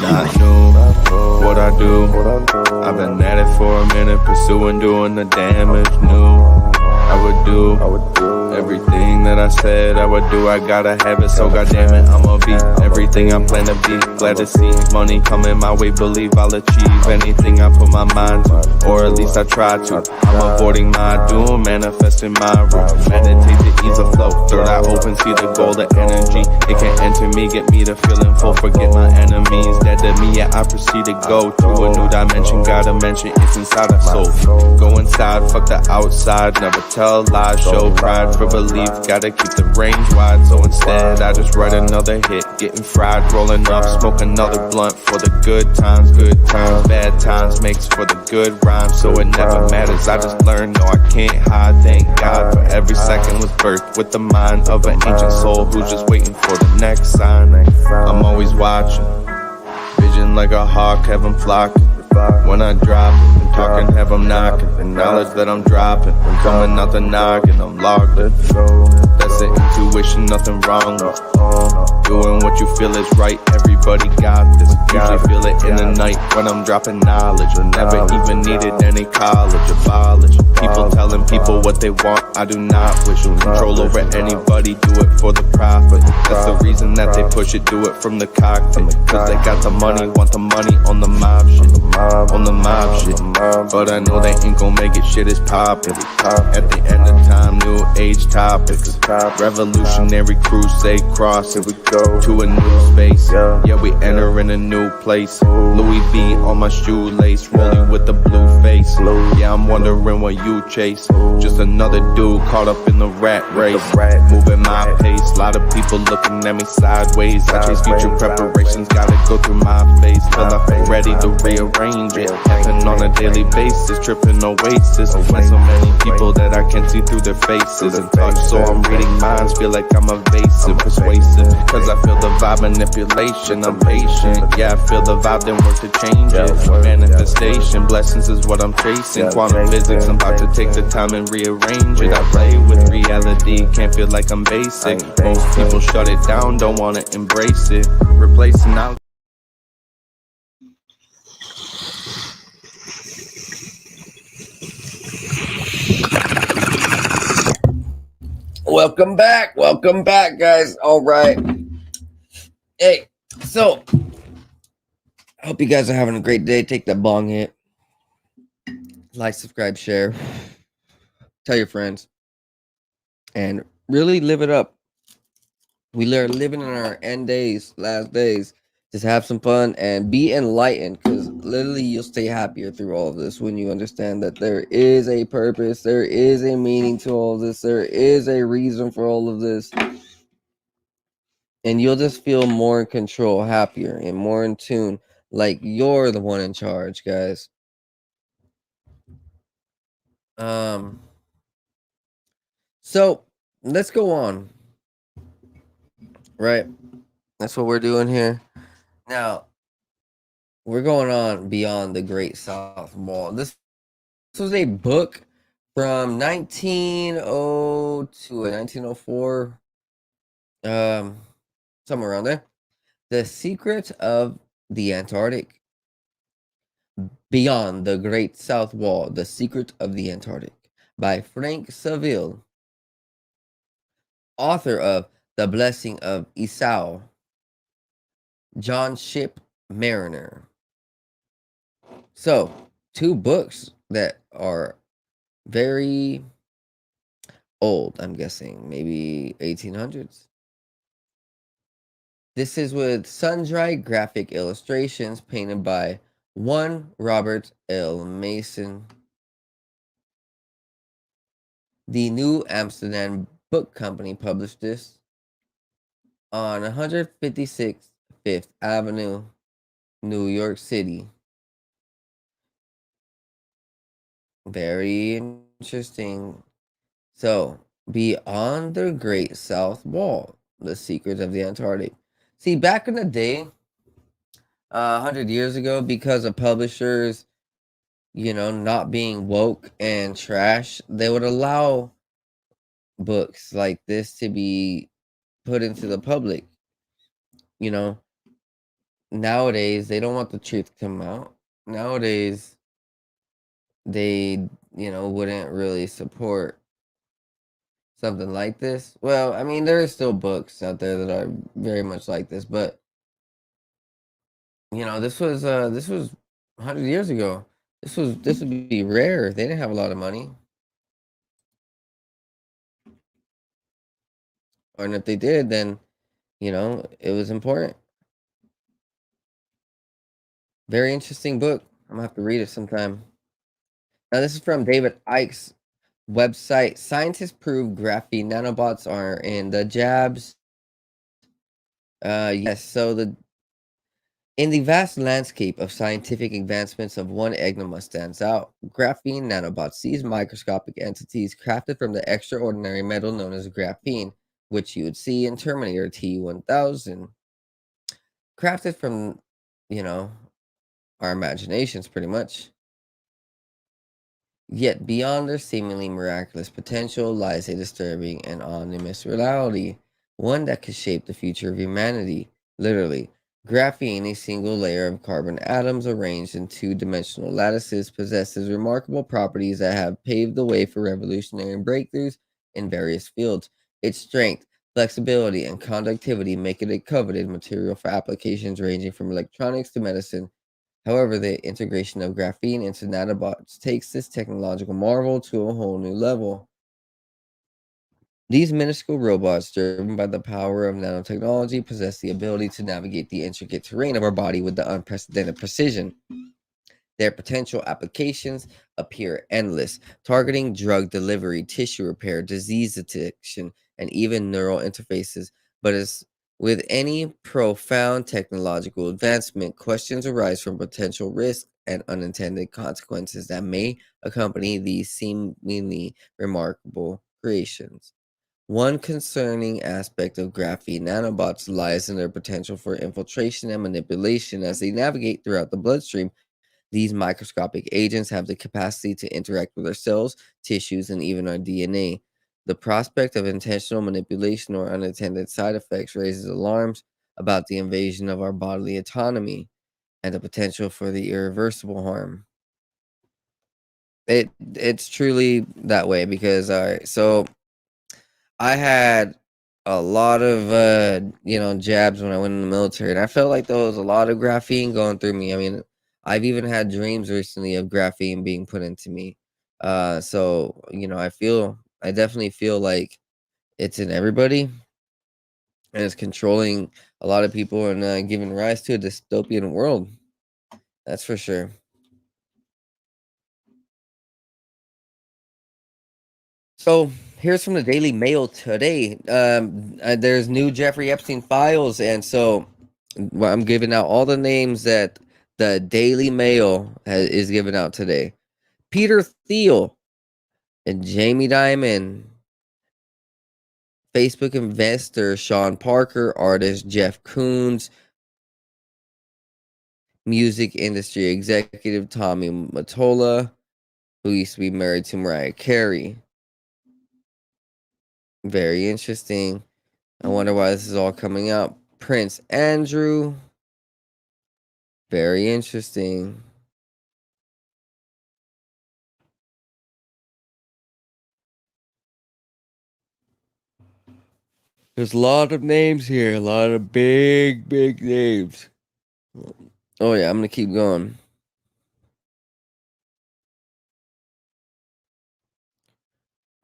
Not new, what I do. I've been at it for a minute, pursuing, doing the damage new. I would do everything that I said I would do. I gotta have it, so goddamn it, I'ma be everything I plan to be. Glad to see money coming my way, believe I'll achieve anything I put my mind to, or at least I try to. I'm avoiding my doom, manifesting my room. Meditate to ease the flow. Third eye open, see the goal, the energy. It can enter me, get me to feeling full. Forget my enemies, dead to me, yeah, I proceed to go to a new dimension. Gotta mention it's inside our soul. Go inside, fuck the outside. Never tell lies, show pride for belief. Gotta keep the range wide, so instead I just write another hit. Getting fried, rolling up, smoke another blunt for the good times, bad times makes for the good rhymes. So it never matters, I just learned, no I can't hide. Thank God for every second was birthed with the mind of an ancient soul who's just waiting for the next sign. I'm always watching, vision like a hawk, have 'em flocking. When I drop it, I'm talking, have 'em knocking. The knowledge that I'm dropping, I'm coming out the noggin, I'm logged in. That's the intuition, nothing wrong with doing what you feel is right, everybody got this. Usually feel it in the night when I'm dropping knowledge. Never even needed any college, abolish people telling people what they want. I do not wish control over anybody, do it for the profit. That's the reason that they push it, do it from the cockpit. Cause they got the money, want the money on the mob shit. On the mob shit, but I know they ain't gon' make it, shit is poppin'. At the end of time, new age topics. Revolutionary crusade cross, here we go to a new space. Yeah, we enter in a new place. Louis V on my shoelace, rolling with the blue face. Yeah, I'm wondering what you chase. Just another dude caught up in the rat race. Moving my pace, lot of people looking at me sideways. I chase future preparations, gotta go through my face till I feel ready to rearrange it. Happen on a daily basis, tripping oasis. When so many people that I can see through their faces and touch, so I'm reading minds, feel like I'm evasive, persuasive. Cause I feel the vibe, manipulation, I'm patient. Yeah, I feel the vibe, then work to change it. Manifestation, blessings is what I'm chasing. Quantum physics, I'm about to take the time and rearrange it. I play with reality, can't feel like I'm basic. Most people shut it down, don't wanna embrace it. Replacing knowledge. Welcome back, guys. All right. Hey, so I hope you guys are having a great day. Take that bong hit. Like, subscribe, share. Tell your friends. And really live it up. We are living in our end days, last days. Just have some fun and be enlightened, because literally you'll stay happier through all of this when you understand that there is a purpose, there is a meaning to all of this, there is a reason for all of this. And you'll just feel more in control, happier, and more in tune, like you're the one in charge, guys. So let's go on. Right? That's what we're doing here. Now, we're going on beyond the Great South Wall. This was a book from 1902 to 1904, somewhere around there. The Secret of the Antarctic. Beyond the Great South Wall, The Secret of the Antarctic, by Frank Saville, author of The Blessing of Esau, John Ship Mariner. So, two books that are very old, I'm guessing, maybe 1800s. This is with sun-dried graphic illustrations painted by one Robert L. Mason. The New Amsterdam Book Company published this on 156th Fifth Avenue, New York City. Very interesting. So, Beyond the Great South Wall, The Secret of the Antarctic. See, back in the day, 100 years ago, because of publishers, not being woke and trash, they would allow books like this to be put into the public. nowadays they don't want the truth to come out. Nowadays they, wouldn't really support something like this. Well, I mean, there are still books out there that are very much like this, but this was 100 years ago. This would be rare. They didn't have a lot of money, and if they did, then it was important. Very interesting book. I'm gonna have to read it sometime. Now, this is from David Icke's website. Scientists prove graphene nanobots are in the jabs. Yes. So in the vast landscape of scientific advancements, of one enigma stands out: graphene nanobots. These microscopic entities crafted from the extraordinary metal known as graphene, which you would see in Terminator T-1000. Crafted from, you know, our imaginations, pretty much. Yet beyond their seemingly miraculous potential lies a disturbing and ominous reality, one that could shape the future of humanity. Literally, graphene, a single layer of carbon atoms arranged in two-dimensional lattices, possesses remarkable properties that have paved the way for revolutionary breakthroughs in various fields. Its strength, flexibility, and conductivity make it a coveted material for applications ranging from electronics to medicine. However, the integration of graphene into nanobots takes this technological marvel to a whole new level. These minuscule robots, driven by the power of nanotechnology, possess the ability to navigate the intricate terrain of our body with the unprecedented precision. Their potential applications appear endless, targeting drug delivery, tissue repair, disease detection, and even neural interfaces. But as with any profound technological advancement, questions arise from potential risks and unintended consequences that may accompany these seemingly remarkable creations. One concerning aspect of graphene nanobots lies in their potential for infiltration and manipulation as they navigate throughout the bloodstream. These microscopic agents have the capacity to interact with our cells, tissues, and even our DNA. The prospect of intentional manipulation or unintended side effects raises alarms about the invasion of our bodily autonomy and the potential for the irreversible harm. It's truly that way because so I had a lot of jabs when I went in the military, and I felt like there was a lot of graphene going through me. I mean, I've even had dreams recently of graphene being put into me. So I definitely feel like it's in everybody, and it's controlling a lot of people and giving rise to a dystopian world. That's for sure. So here's from the Daily Mail today. There's new Jeffrey Epstein files, and so I'm giving out all the names that the Daily Mail is giving out today. Peter Thiel and Jamie Dimon, Facebook investor Sean Parker, artist Jeff Koons, music industry executive Tommy Mottola, who used to be married to Mariah Carey. Very interesting. I wonder why this is all coming out. Prince Andrew. Very interesting. There's a lot of names here. A lot of big, big names. Oh, yeah. I'm going to keep going.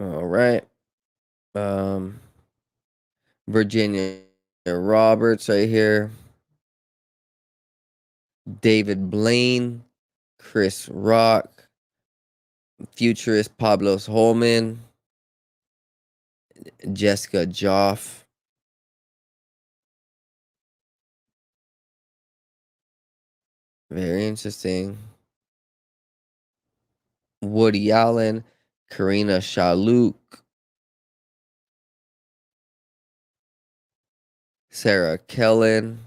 All right. Virginia Roberts right here. David Blaine. Chris Rock. Futurist Pablo Holman. Jessica Joff. Very interesting. Woody Allen. Karina Shalhoub. Sarah Kellen.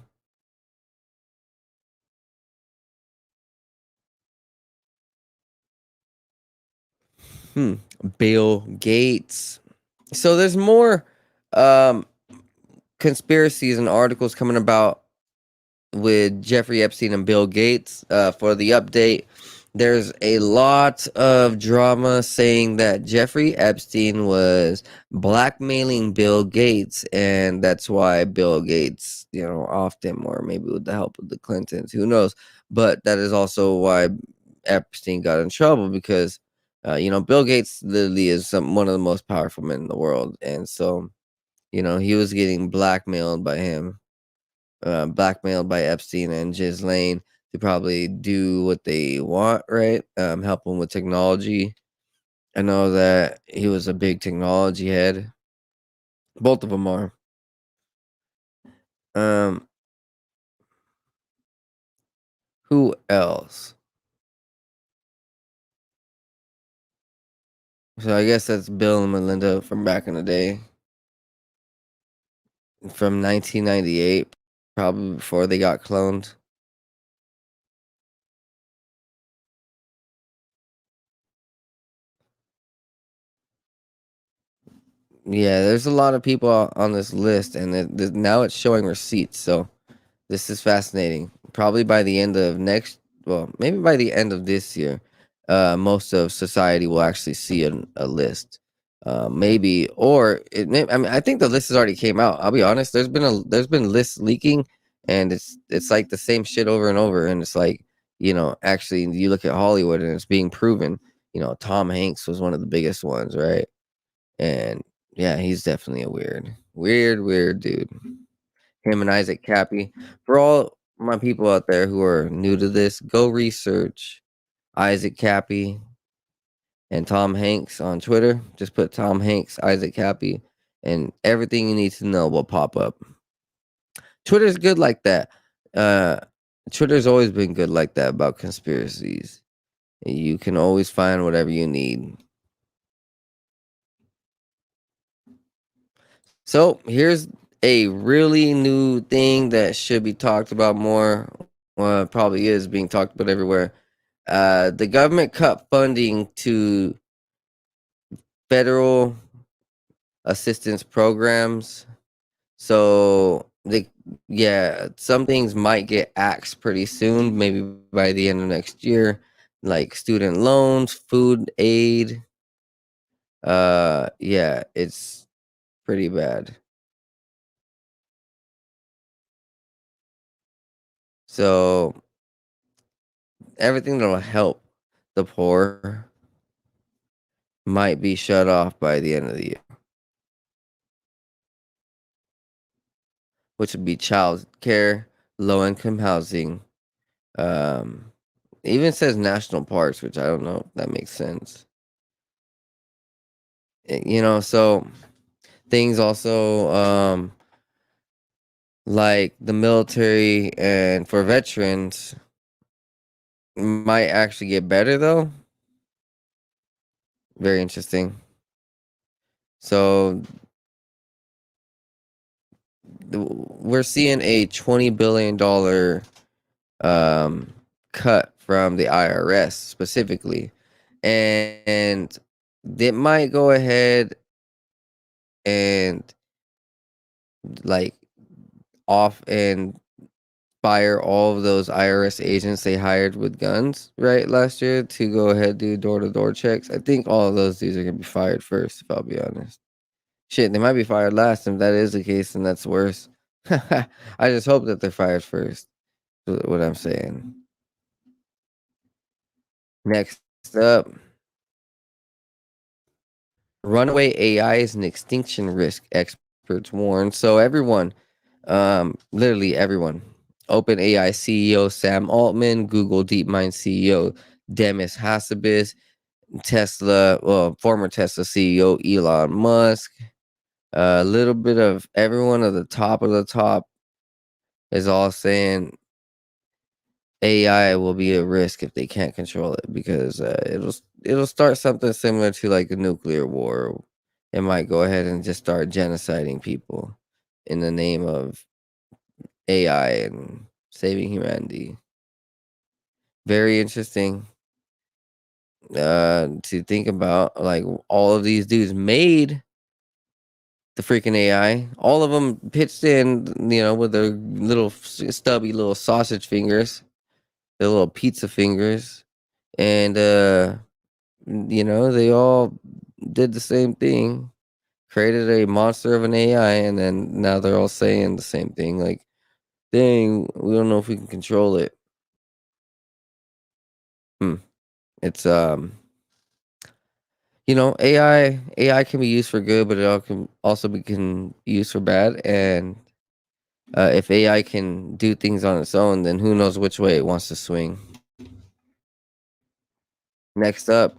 Bill Gates. So there's more conspiracies and articles coming about with Jeffrey Epstein and Bill Gates. For the update, there's a lot of drama saying that Jeffrey Epstein was blackmailing Bill Gates, and that's why Bill Gates, off him, or maybe with the help of the Clintons, who knows? But that is also why Epstein got in trouble, because Bill Gates literally is one of the most powerful men in the world, and so he was getting blackmailed by him, blackmailed by Epstein and Ghislaine to probably do what they want, right? Help him with technology. I know that he was a big technology head. Both of them are. Um, who else? So I guess that's Bill and Melinda from back in the day, from 1998, probably before they got cloned. Yeah, there's a lot of people on this list, and now it's showing receipts. So this is fascinating. Probably by the end of maybe by the end of this year, most of society will actually see a list. Maybe, or I mean, I think the list has already came out. I'll be honest. There's been lists leaking, and it's like the same shit over and over. And it's like, actually, you look at Hollywood, and it's being proven. Tom Hanks was one of the biggest ones, right? And yeah, he's definitely a weird dude. Him and Isaac Cappy. For all my people out there who are new to this, go research Isaac Cappy and Tom Hanks on Twitter. Just put Tom Hanks, Isaac Cappy, and everything you need to know will pop up. Twitter's good like that. Uh, Twitter's always been good like that about conspiracies. You can always find whatever you need. So here's a really new thing that should be talked about more. Well, it probably is being talked about everywhere. The government cut funding to federal assistance programs. So some things might get axed pretty soon, maybe by the end of next year, like student loans, food aid. Yeah, it's pretty bad. So everything that'll help the poor might be shut off by the end of the year, which would be child care, low income housing. Um, even says national parks, which I don't know if that makes sense. So things also like the military and for veterans might actually get better though. Very interesting. So we're seeing a $20 billion cut from the IRS specifically, and they might go ahead and like off and fire all of those IRS agents they hired with guns right last year to go ahead do door-to-door checks. I think all of those dudes are gonna be fired first, if I'll be honest. Shit, they might be fired last. If that is the case, then that's worse. I just hope that they're fired first. What I'm saying. Next up, runaway AI is an extinction risk, experts warn. So everyone, literally everyone, OpenAI CEO Sam Altman, Google DeepMind CEO Demis Hassabis, former Tesla CEO Elon Musk, a little bit of everyone at the top is all saying AI will be a risk if they can't control it, because it'll start something similar to like a nuclear war. It might go ahead and just start genociding people in the name of AI and saving humanity. Very interesting to think about. Like all of these dudes made the freaking AI. All of them pitched in, with their little stubby little sausage fingers, their little pizza fingers, and they all did the same thing, created a monster of an AI, and then now they're all saying the same thing, like, dang, we don't know if we can control it. It's AI can be used for good, but it can also can used for bad. And if AI can do things on its own, then who knows which way it wants to swing. Next up,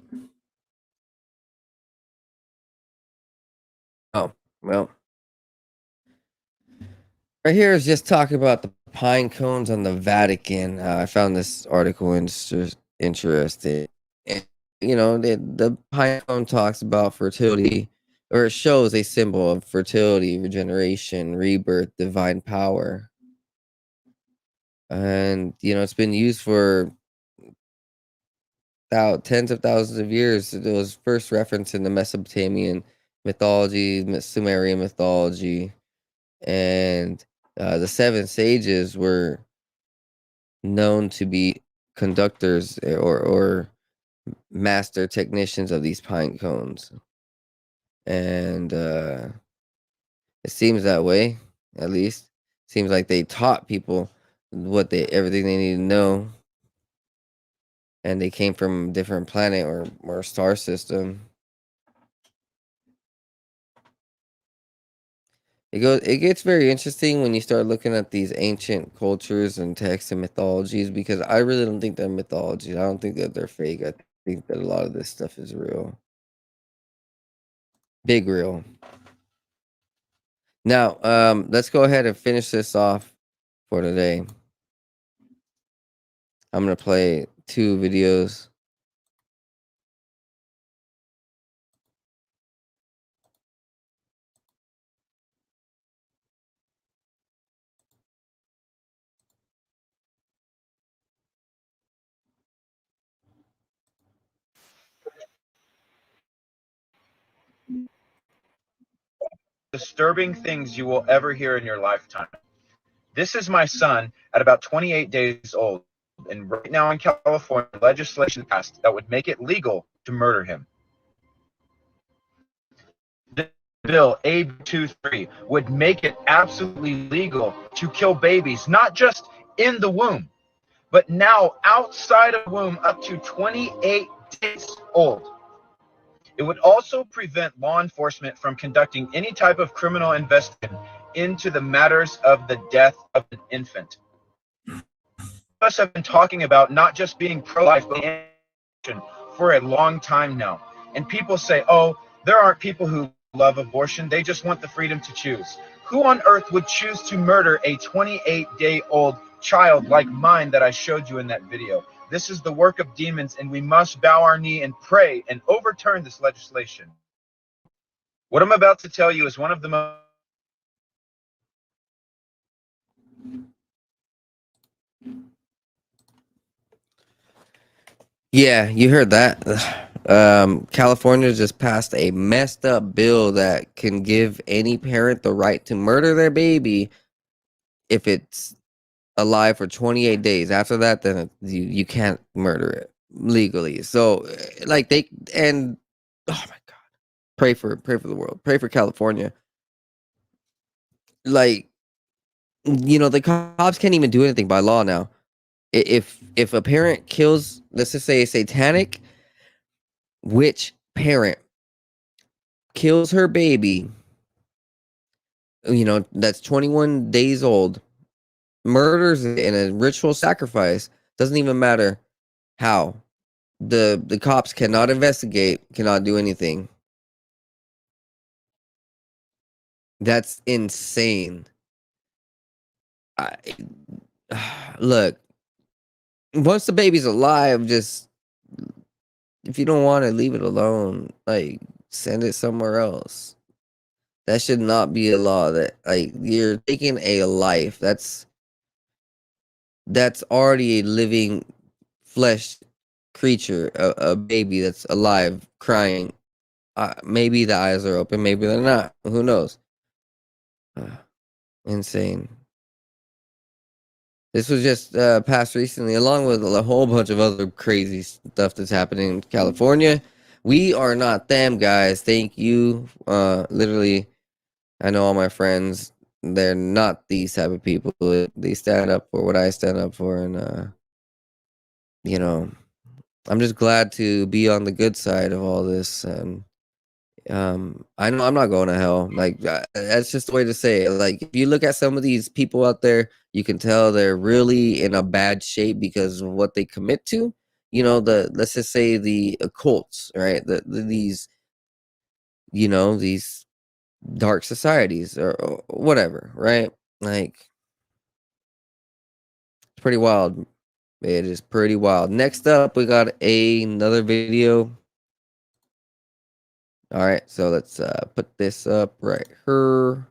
oh well, right here is just talking about the pine cones on the Vatican. I found this article interesting. And, the pine cone talks about fertility, or it shows a symbol of fertility, regeneration, rebirth, divine power. And, it's been used for tens of thousands of years. It was first referenced in the Mesopotamian mythology, Sumerian mythology, and the seven sages were known to be conductors or master technicians of these pine cones. And it seems that way, at least. Seems like they taught people everything they need to know, and they came from a different planet or star system. It gets very interesting when you start looking at these ancient cultures and texts and mythologies, because I really don't think they're mythologies. I don't think that they're fake. I think that a lot of this stuff is real. Big real. Now, let's go ahead and finish this off for today. I'm gonna play 2 videos. Disturbing things you will ever hear in your lifetime. This is my son at about 28 days old, and right now in California, legislation passed that would make it legal to murder him. The bill AB 23 would make it absolutely legal to kill babies, not just in the womb, but now outside of the womb up to 28 days old. It would also prevent law enforcement from conducting any type of criminal investigation into the matters of the death of an infant. Us have been talking about not just being pro-life, but for a long time now. And people say, oh, there aren't people who love abortion. They just want the freedom to choose. Who on earth would choose to murder a 28-day-old child like mine that I showed you in that video? This is the work of demons, and we must bow our knee and pray and overturn this legislation. What I'm about to tell you is one of the most... Yeah, you heard that. California just passed a messed up bill that can give any parent the right to murder their baby if it's alive for 28 days. After that, then you can't murder it legally. So, like, oh my God, pray for the world, pray for California. Like, the cops can't even do anything by law now. If a parent kills, let's just say a satanic witch parent kills her baby, that's 21 days old, murders it in a ritual sacrifice, doesn't even matter how, the cops cannot investigate, cannot do anything. That's insane. Look, once the baby's alive, just, if you don't want to, leave it alone. Like, send it somewhere else. That should not be a law. That, like, you're taking a life that's already a living flesh creature, a baby that's alive, crying. Maybe the eyes are open, maybe they're not. Who knows? Insane. This was just passed recently, along with a whole bunch of other crazy stuff that's happening in California. We are not them, guys. Thank you. Literally, I know all my friends. They're not these type of people. They stand up for what I stand up for, and you know, I'm just glad to be on the good side of all this. And I know I'm not going to hell. Like that's just the way to say it. Like if you look at some of these people out there, you can tell they're really in a bad shape because of what they commit to. You know, let's just say the occults, right? These, you know, these dark societies or whatever, right? Like it's pretty wild. It is pretty wild. Next up, we got another video. All right, so let's put this up right here.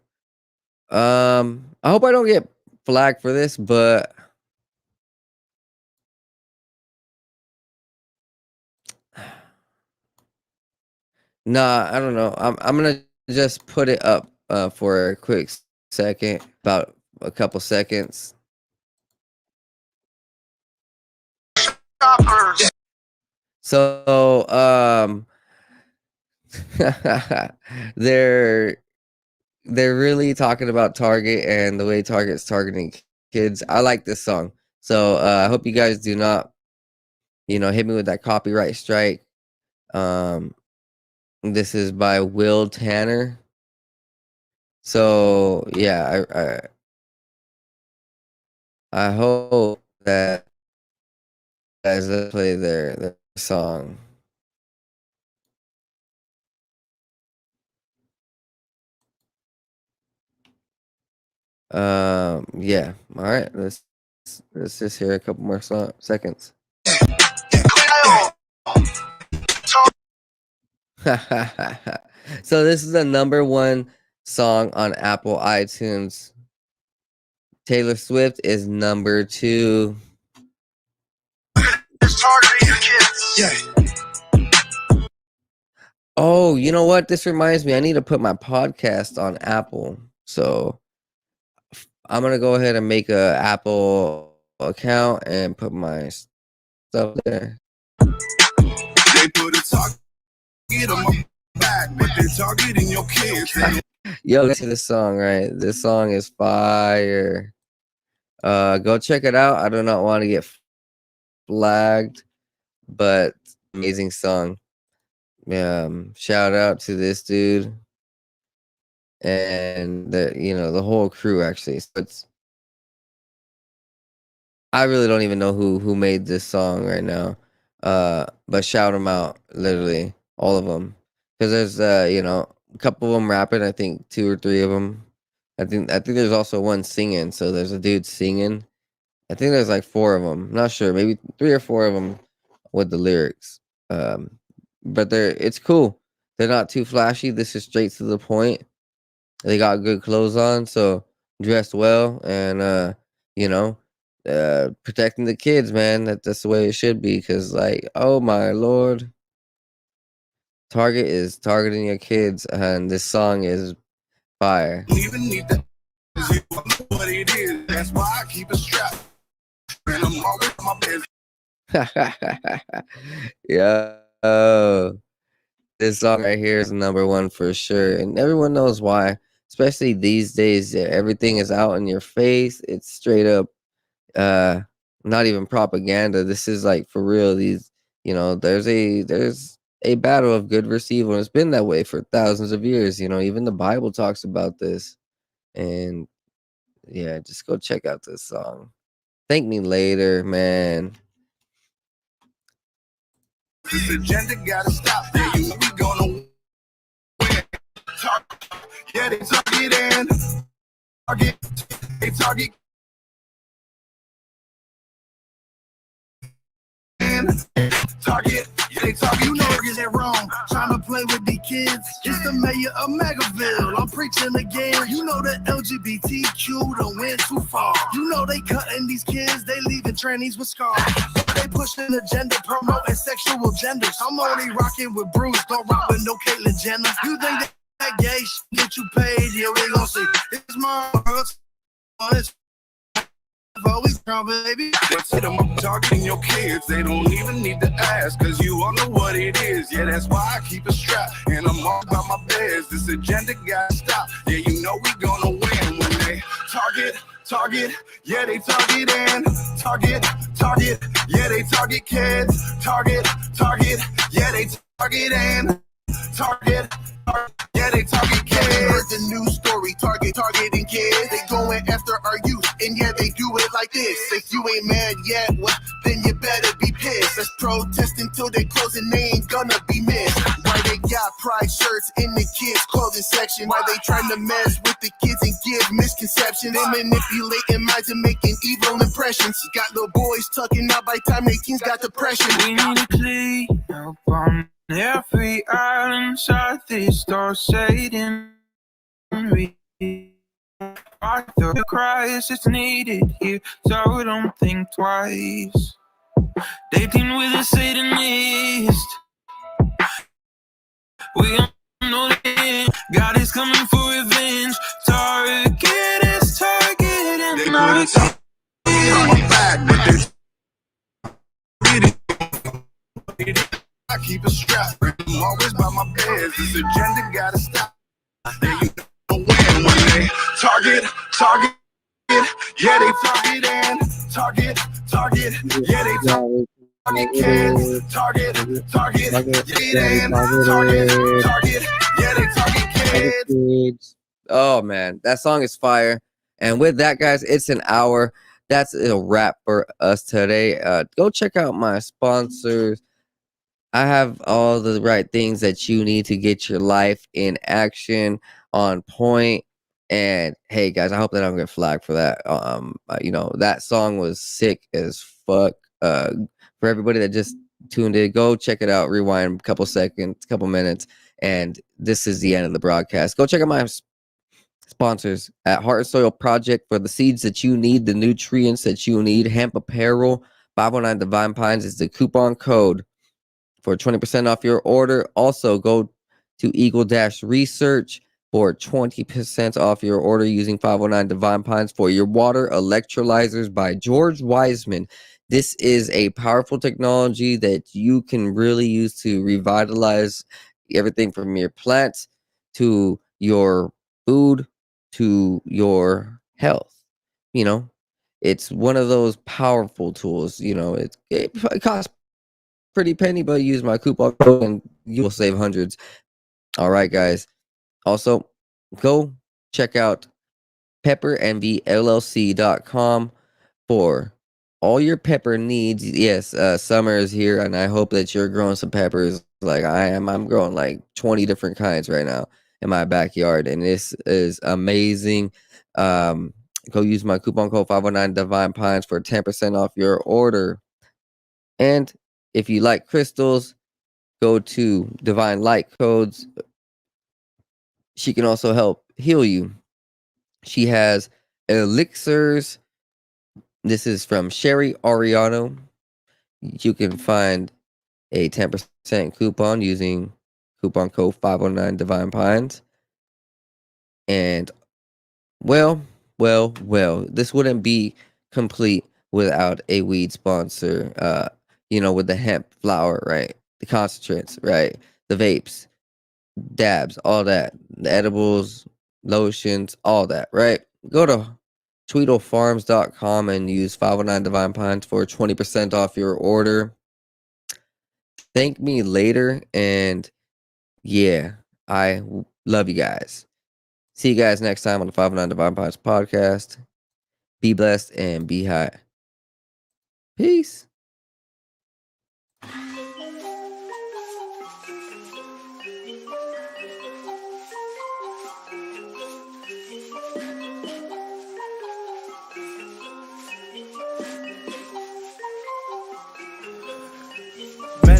I hope I don't get flagged for this, but nah, I don't know. I'm gonna just put it up for a quick second, about a couple seconds. So they're really talking about Target and the way Target's targeting kids. I like this song. So I hope you guys do not, you know, hit me with that copyright strike. This is by Will Tanner. So yeah, I hope that guys play their song. Yeah. All right. Let's just hear a couple more seconds. So this is the #1 song on Apple iTunes. Taylor Swift is #2. Oh, you know what? This reminds me. I need to put my podcast on Apple. So I'm gonna go ahead and make a Apple account and put my stuff there. They put a target on my back, but they're targeting your kids. Yo, listen to this song, right? This song is fire. Go check it out. I do not want to get flagged, but amazing song. Shout out to this dude and the whole crew actually. So I really don't even know who made this song right now. But shout them out, literally all of them, because there's a couple of them rapping. I think 2 or 3 of them. I think there's also one singing. So there's a dude singing. I think there's like 4 of them. Not sure, maybe 3 or 4 of them with the lyrics. But it's cool. They're not too flashy. This is straight to the point. They got good clothes on, so dressed well, and protecting the kids, man. That's the way it should be. Because, like, oh my lord, Target is targeting your kids, and this song is fire. Even need that. What it is. That's why I keep a strap. And I'm always my business. Yeah. This song right here is #1 for sure, and everyone knows why. Especially these days, everything is out in your face. It's straight up, not even propaganda. This is like for real. There's a battle of good versus evil, and it's been that way for thousands of years. Even the Bible talks about this, and yeah, just go check out this song. Thank me later, man. This agenda gotta stop. There you we gonna win. Yeah, they target and target. They target and target. Yeah, they target. You know is it wrong? Trying to play with the kids. It's the mayor of Megaville. I'm preaching again. You know the LGBTQ done went too far. You know they cutting these kids. They leaving trannies with scars. They pushing agenda, promoting sexual genders. I'm only rocking with Bruce, don't rock with no Caitlyn Jenner. You think that gay shit get you paid, yeah, we gon' see. It's my world, it's always ground, baby. But to them, I'm targeting your kids. They don't even need to ask, cause you all know what it is. Yeah, that's why I keep a strap, and I'm all about my beds. This agenda gotta stop. Yeah, you know we gonna win when they target, yeah, they target and target, yeah, they target kids. Target, yeah, they target and target, yeah, they target kids. The new story, targeting kids. They going after our youth, and yeah, they do it like this. If you ain't mad yet, well, then you better be pissed. Let's protest until they close and they ain't gonna be missed. Why they got pride shirts in the kids' clothing section? Why they trying to mess with the kids and give misconceptions? They manipulating minds and making evil impressions. Got little boys tucking out by the time they teens got depression. We need to clean up on every island, southeast or Satan. The crisis is needed here, so don't think twice. Dating with a Satanist, we all know that God is coming for revenge. Target is targeting. They put a target on my back, but they I keep a strap, I'm always by my beds. This agenda gotta stop. Yeah, you know when they target, yeah, they target and target, yeah, they target kids. Target, yeah, and target, yeah, they target kids. Oh man, that song is fire. And with that, guys, it's an hour. That's a wrap for us today. Go check out my sponsors. I have all the right things that you need to get your life in action on point. And hey, guys, I hope that I don't get flagged for that. That song was sick as fuck. For everybody that just tuned in, go check it out. Rewind a couple seconds, couple minutes, and this is the end of the broadcast. Go check out my sponsors at Heart and Soil Project for the seeds that you need, the nutrients that you need. Hemp Apparel, 509 Divine Pines is the coupon code for 20% off your order. Also, go to Eagle Dash Research for 20% off your order using 509 Divine Pines for your water electrolyzers by George Wiseman. This is a powerful technology that you can really use to revitalize everything from your plants to your food to your health. It's one of those powerful tools. It costs pretty penny, but use my coupon code and you will save hundreds. All right, guys. Also, go check out pepperenvyllc.com for all your pepper needs. Yes, summer is here, and I hope that you're growing some peppers like I am. I'm growing like 20 different kinds right now in my backyard, and this is amazing. Go use my coupon code 509 Divine Pines for 10% off your order. And if you like crystals, go to Divine Light Codes. She can also help heal you. She has elixirs. This is from Sherry Ariano. You can find a 10% coupon using coupon code 509 Divine Pines. And well, this wouldn't be complete without a weed sponsor. With the hemp flower, right? The concentrates, right? The vapes, dabs, all that, the edibles, lotions, all that, right? Go to tweedlefarms.com and use 509 Divine Pines for 20% off your order. Thank me later, and yeah, I love you guys. See you guys next time on the 509 Divine Pines podcast. Be blessed and be high. Peace.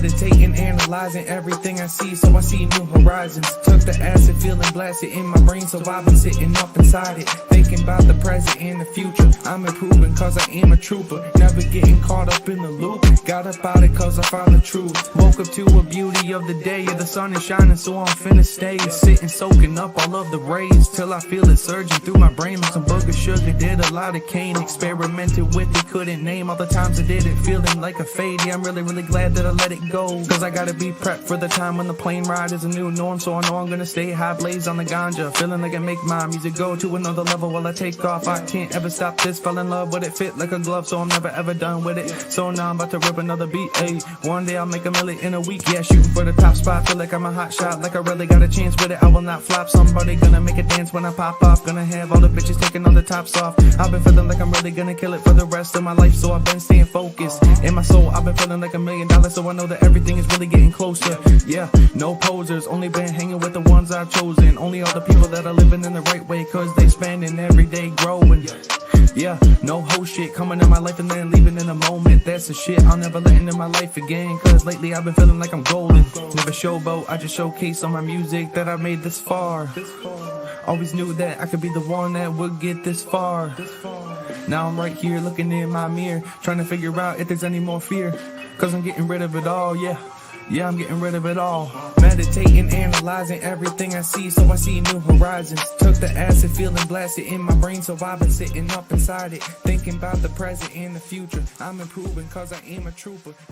Meditating, analyzing everything I see, so I see new horizons. Took the acid, feeling blasted in my brain, so I've been sitting up inside it, thinking about the present and the future. I'm improving cause I am a trooper, never getting caught up in the loop. Got up out it cause I found the truth. Woke up to a beauty of the day, yeah, the sun is shining, so I'm finna stay sitting, soaking up all of the rays, till I feel it surging through my brain like some burger sugar. Did a lot of cane, experimented with it, couldn't name all the times I did it, feeling like a fade. Yeah, I'm really glad that I let it go, cause I gotta be prepped for the time when the plane ride is a new norm. So I know I'm gonna stay high, blaze on the ganja, feeling like I make my music go to another level while I take off. I can't ever stop this, fell in love with it, fit like a glove, so I'm never ever done with it. So now I'm about to rip another beat, ayy. One day I'll make a million in a week, yeah, shooting for the top spot. Feel like I'm a hot shot, like I really got a chance with it. I will not flop, somebody gonna make a dance when I pop off. Gonna have all the bitches taking all the tops off. I've been feeling like I'm really gonna kill it for the rest of my life, so I've been staying focused. In my soul, I've been feeling like $1 million, so I know that everything is really getting closer. Yeah, no posers, only been hanging with the ones I've chosen. Only all the people that are living in the right way, cause they spending every day growing. Yeah, no whole shit coming in my life and then leaving in a moment. That's the shit I'll never let into my life again, cause lately I've been feeling like I'm golden. Never showboat, I just showcase on my music that I made this far. Always knew that I could be the one that would get this far. Now I'm right here looking in my mirror, trying to figure out if there's any more fear, cause I'm getting rid of it all, yeah. Yeah, I'm getting rid of it all. Meditating, analyzing everything I see, so I see new horizons. Took the acid, feeling blasted in my brain, so I've been sitting up inside it, thinking about the present and the future. I'm improving cause I am a trooper.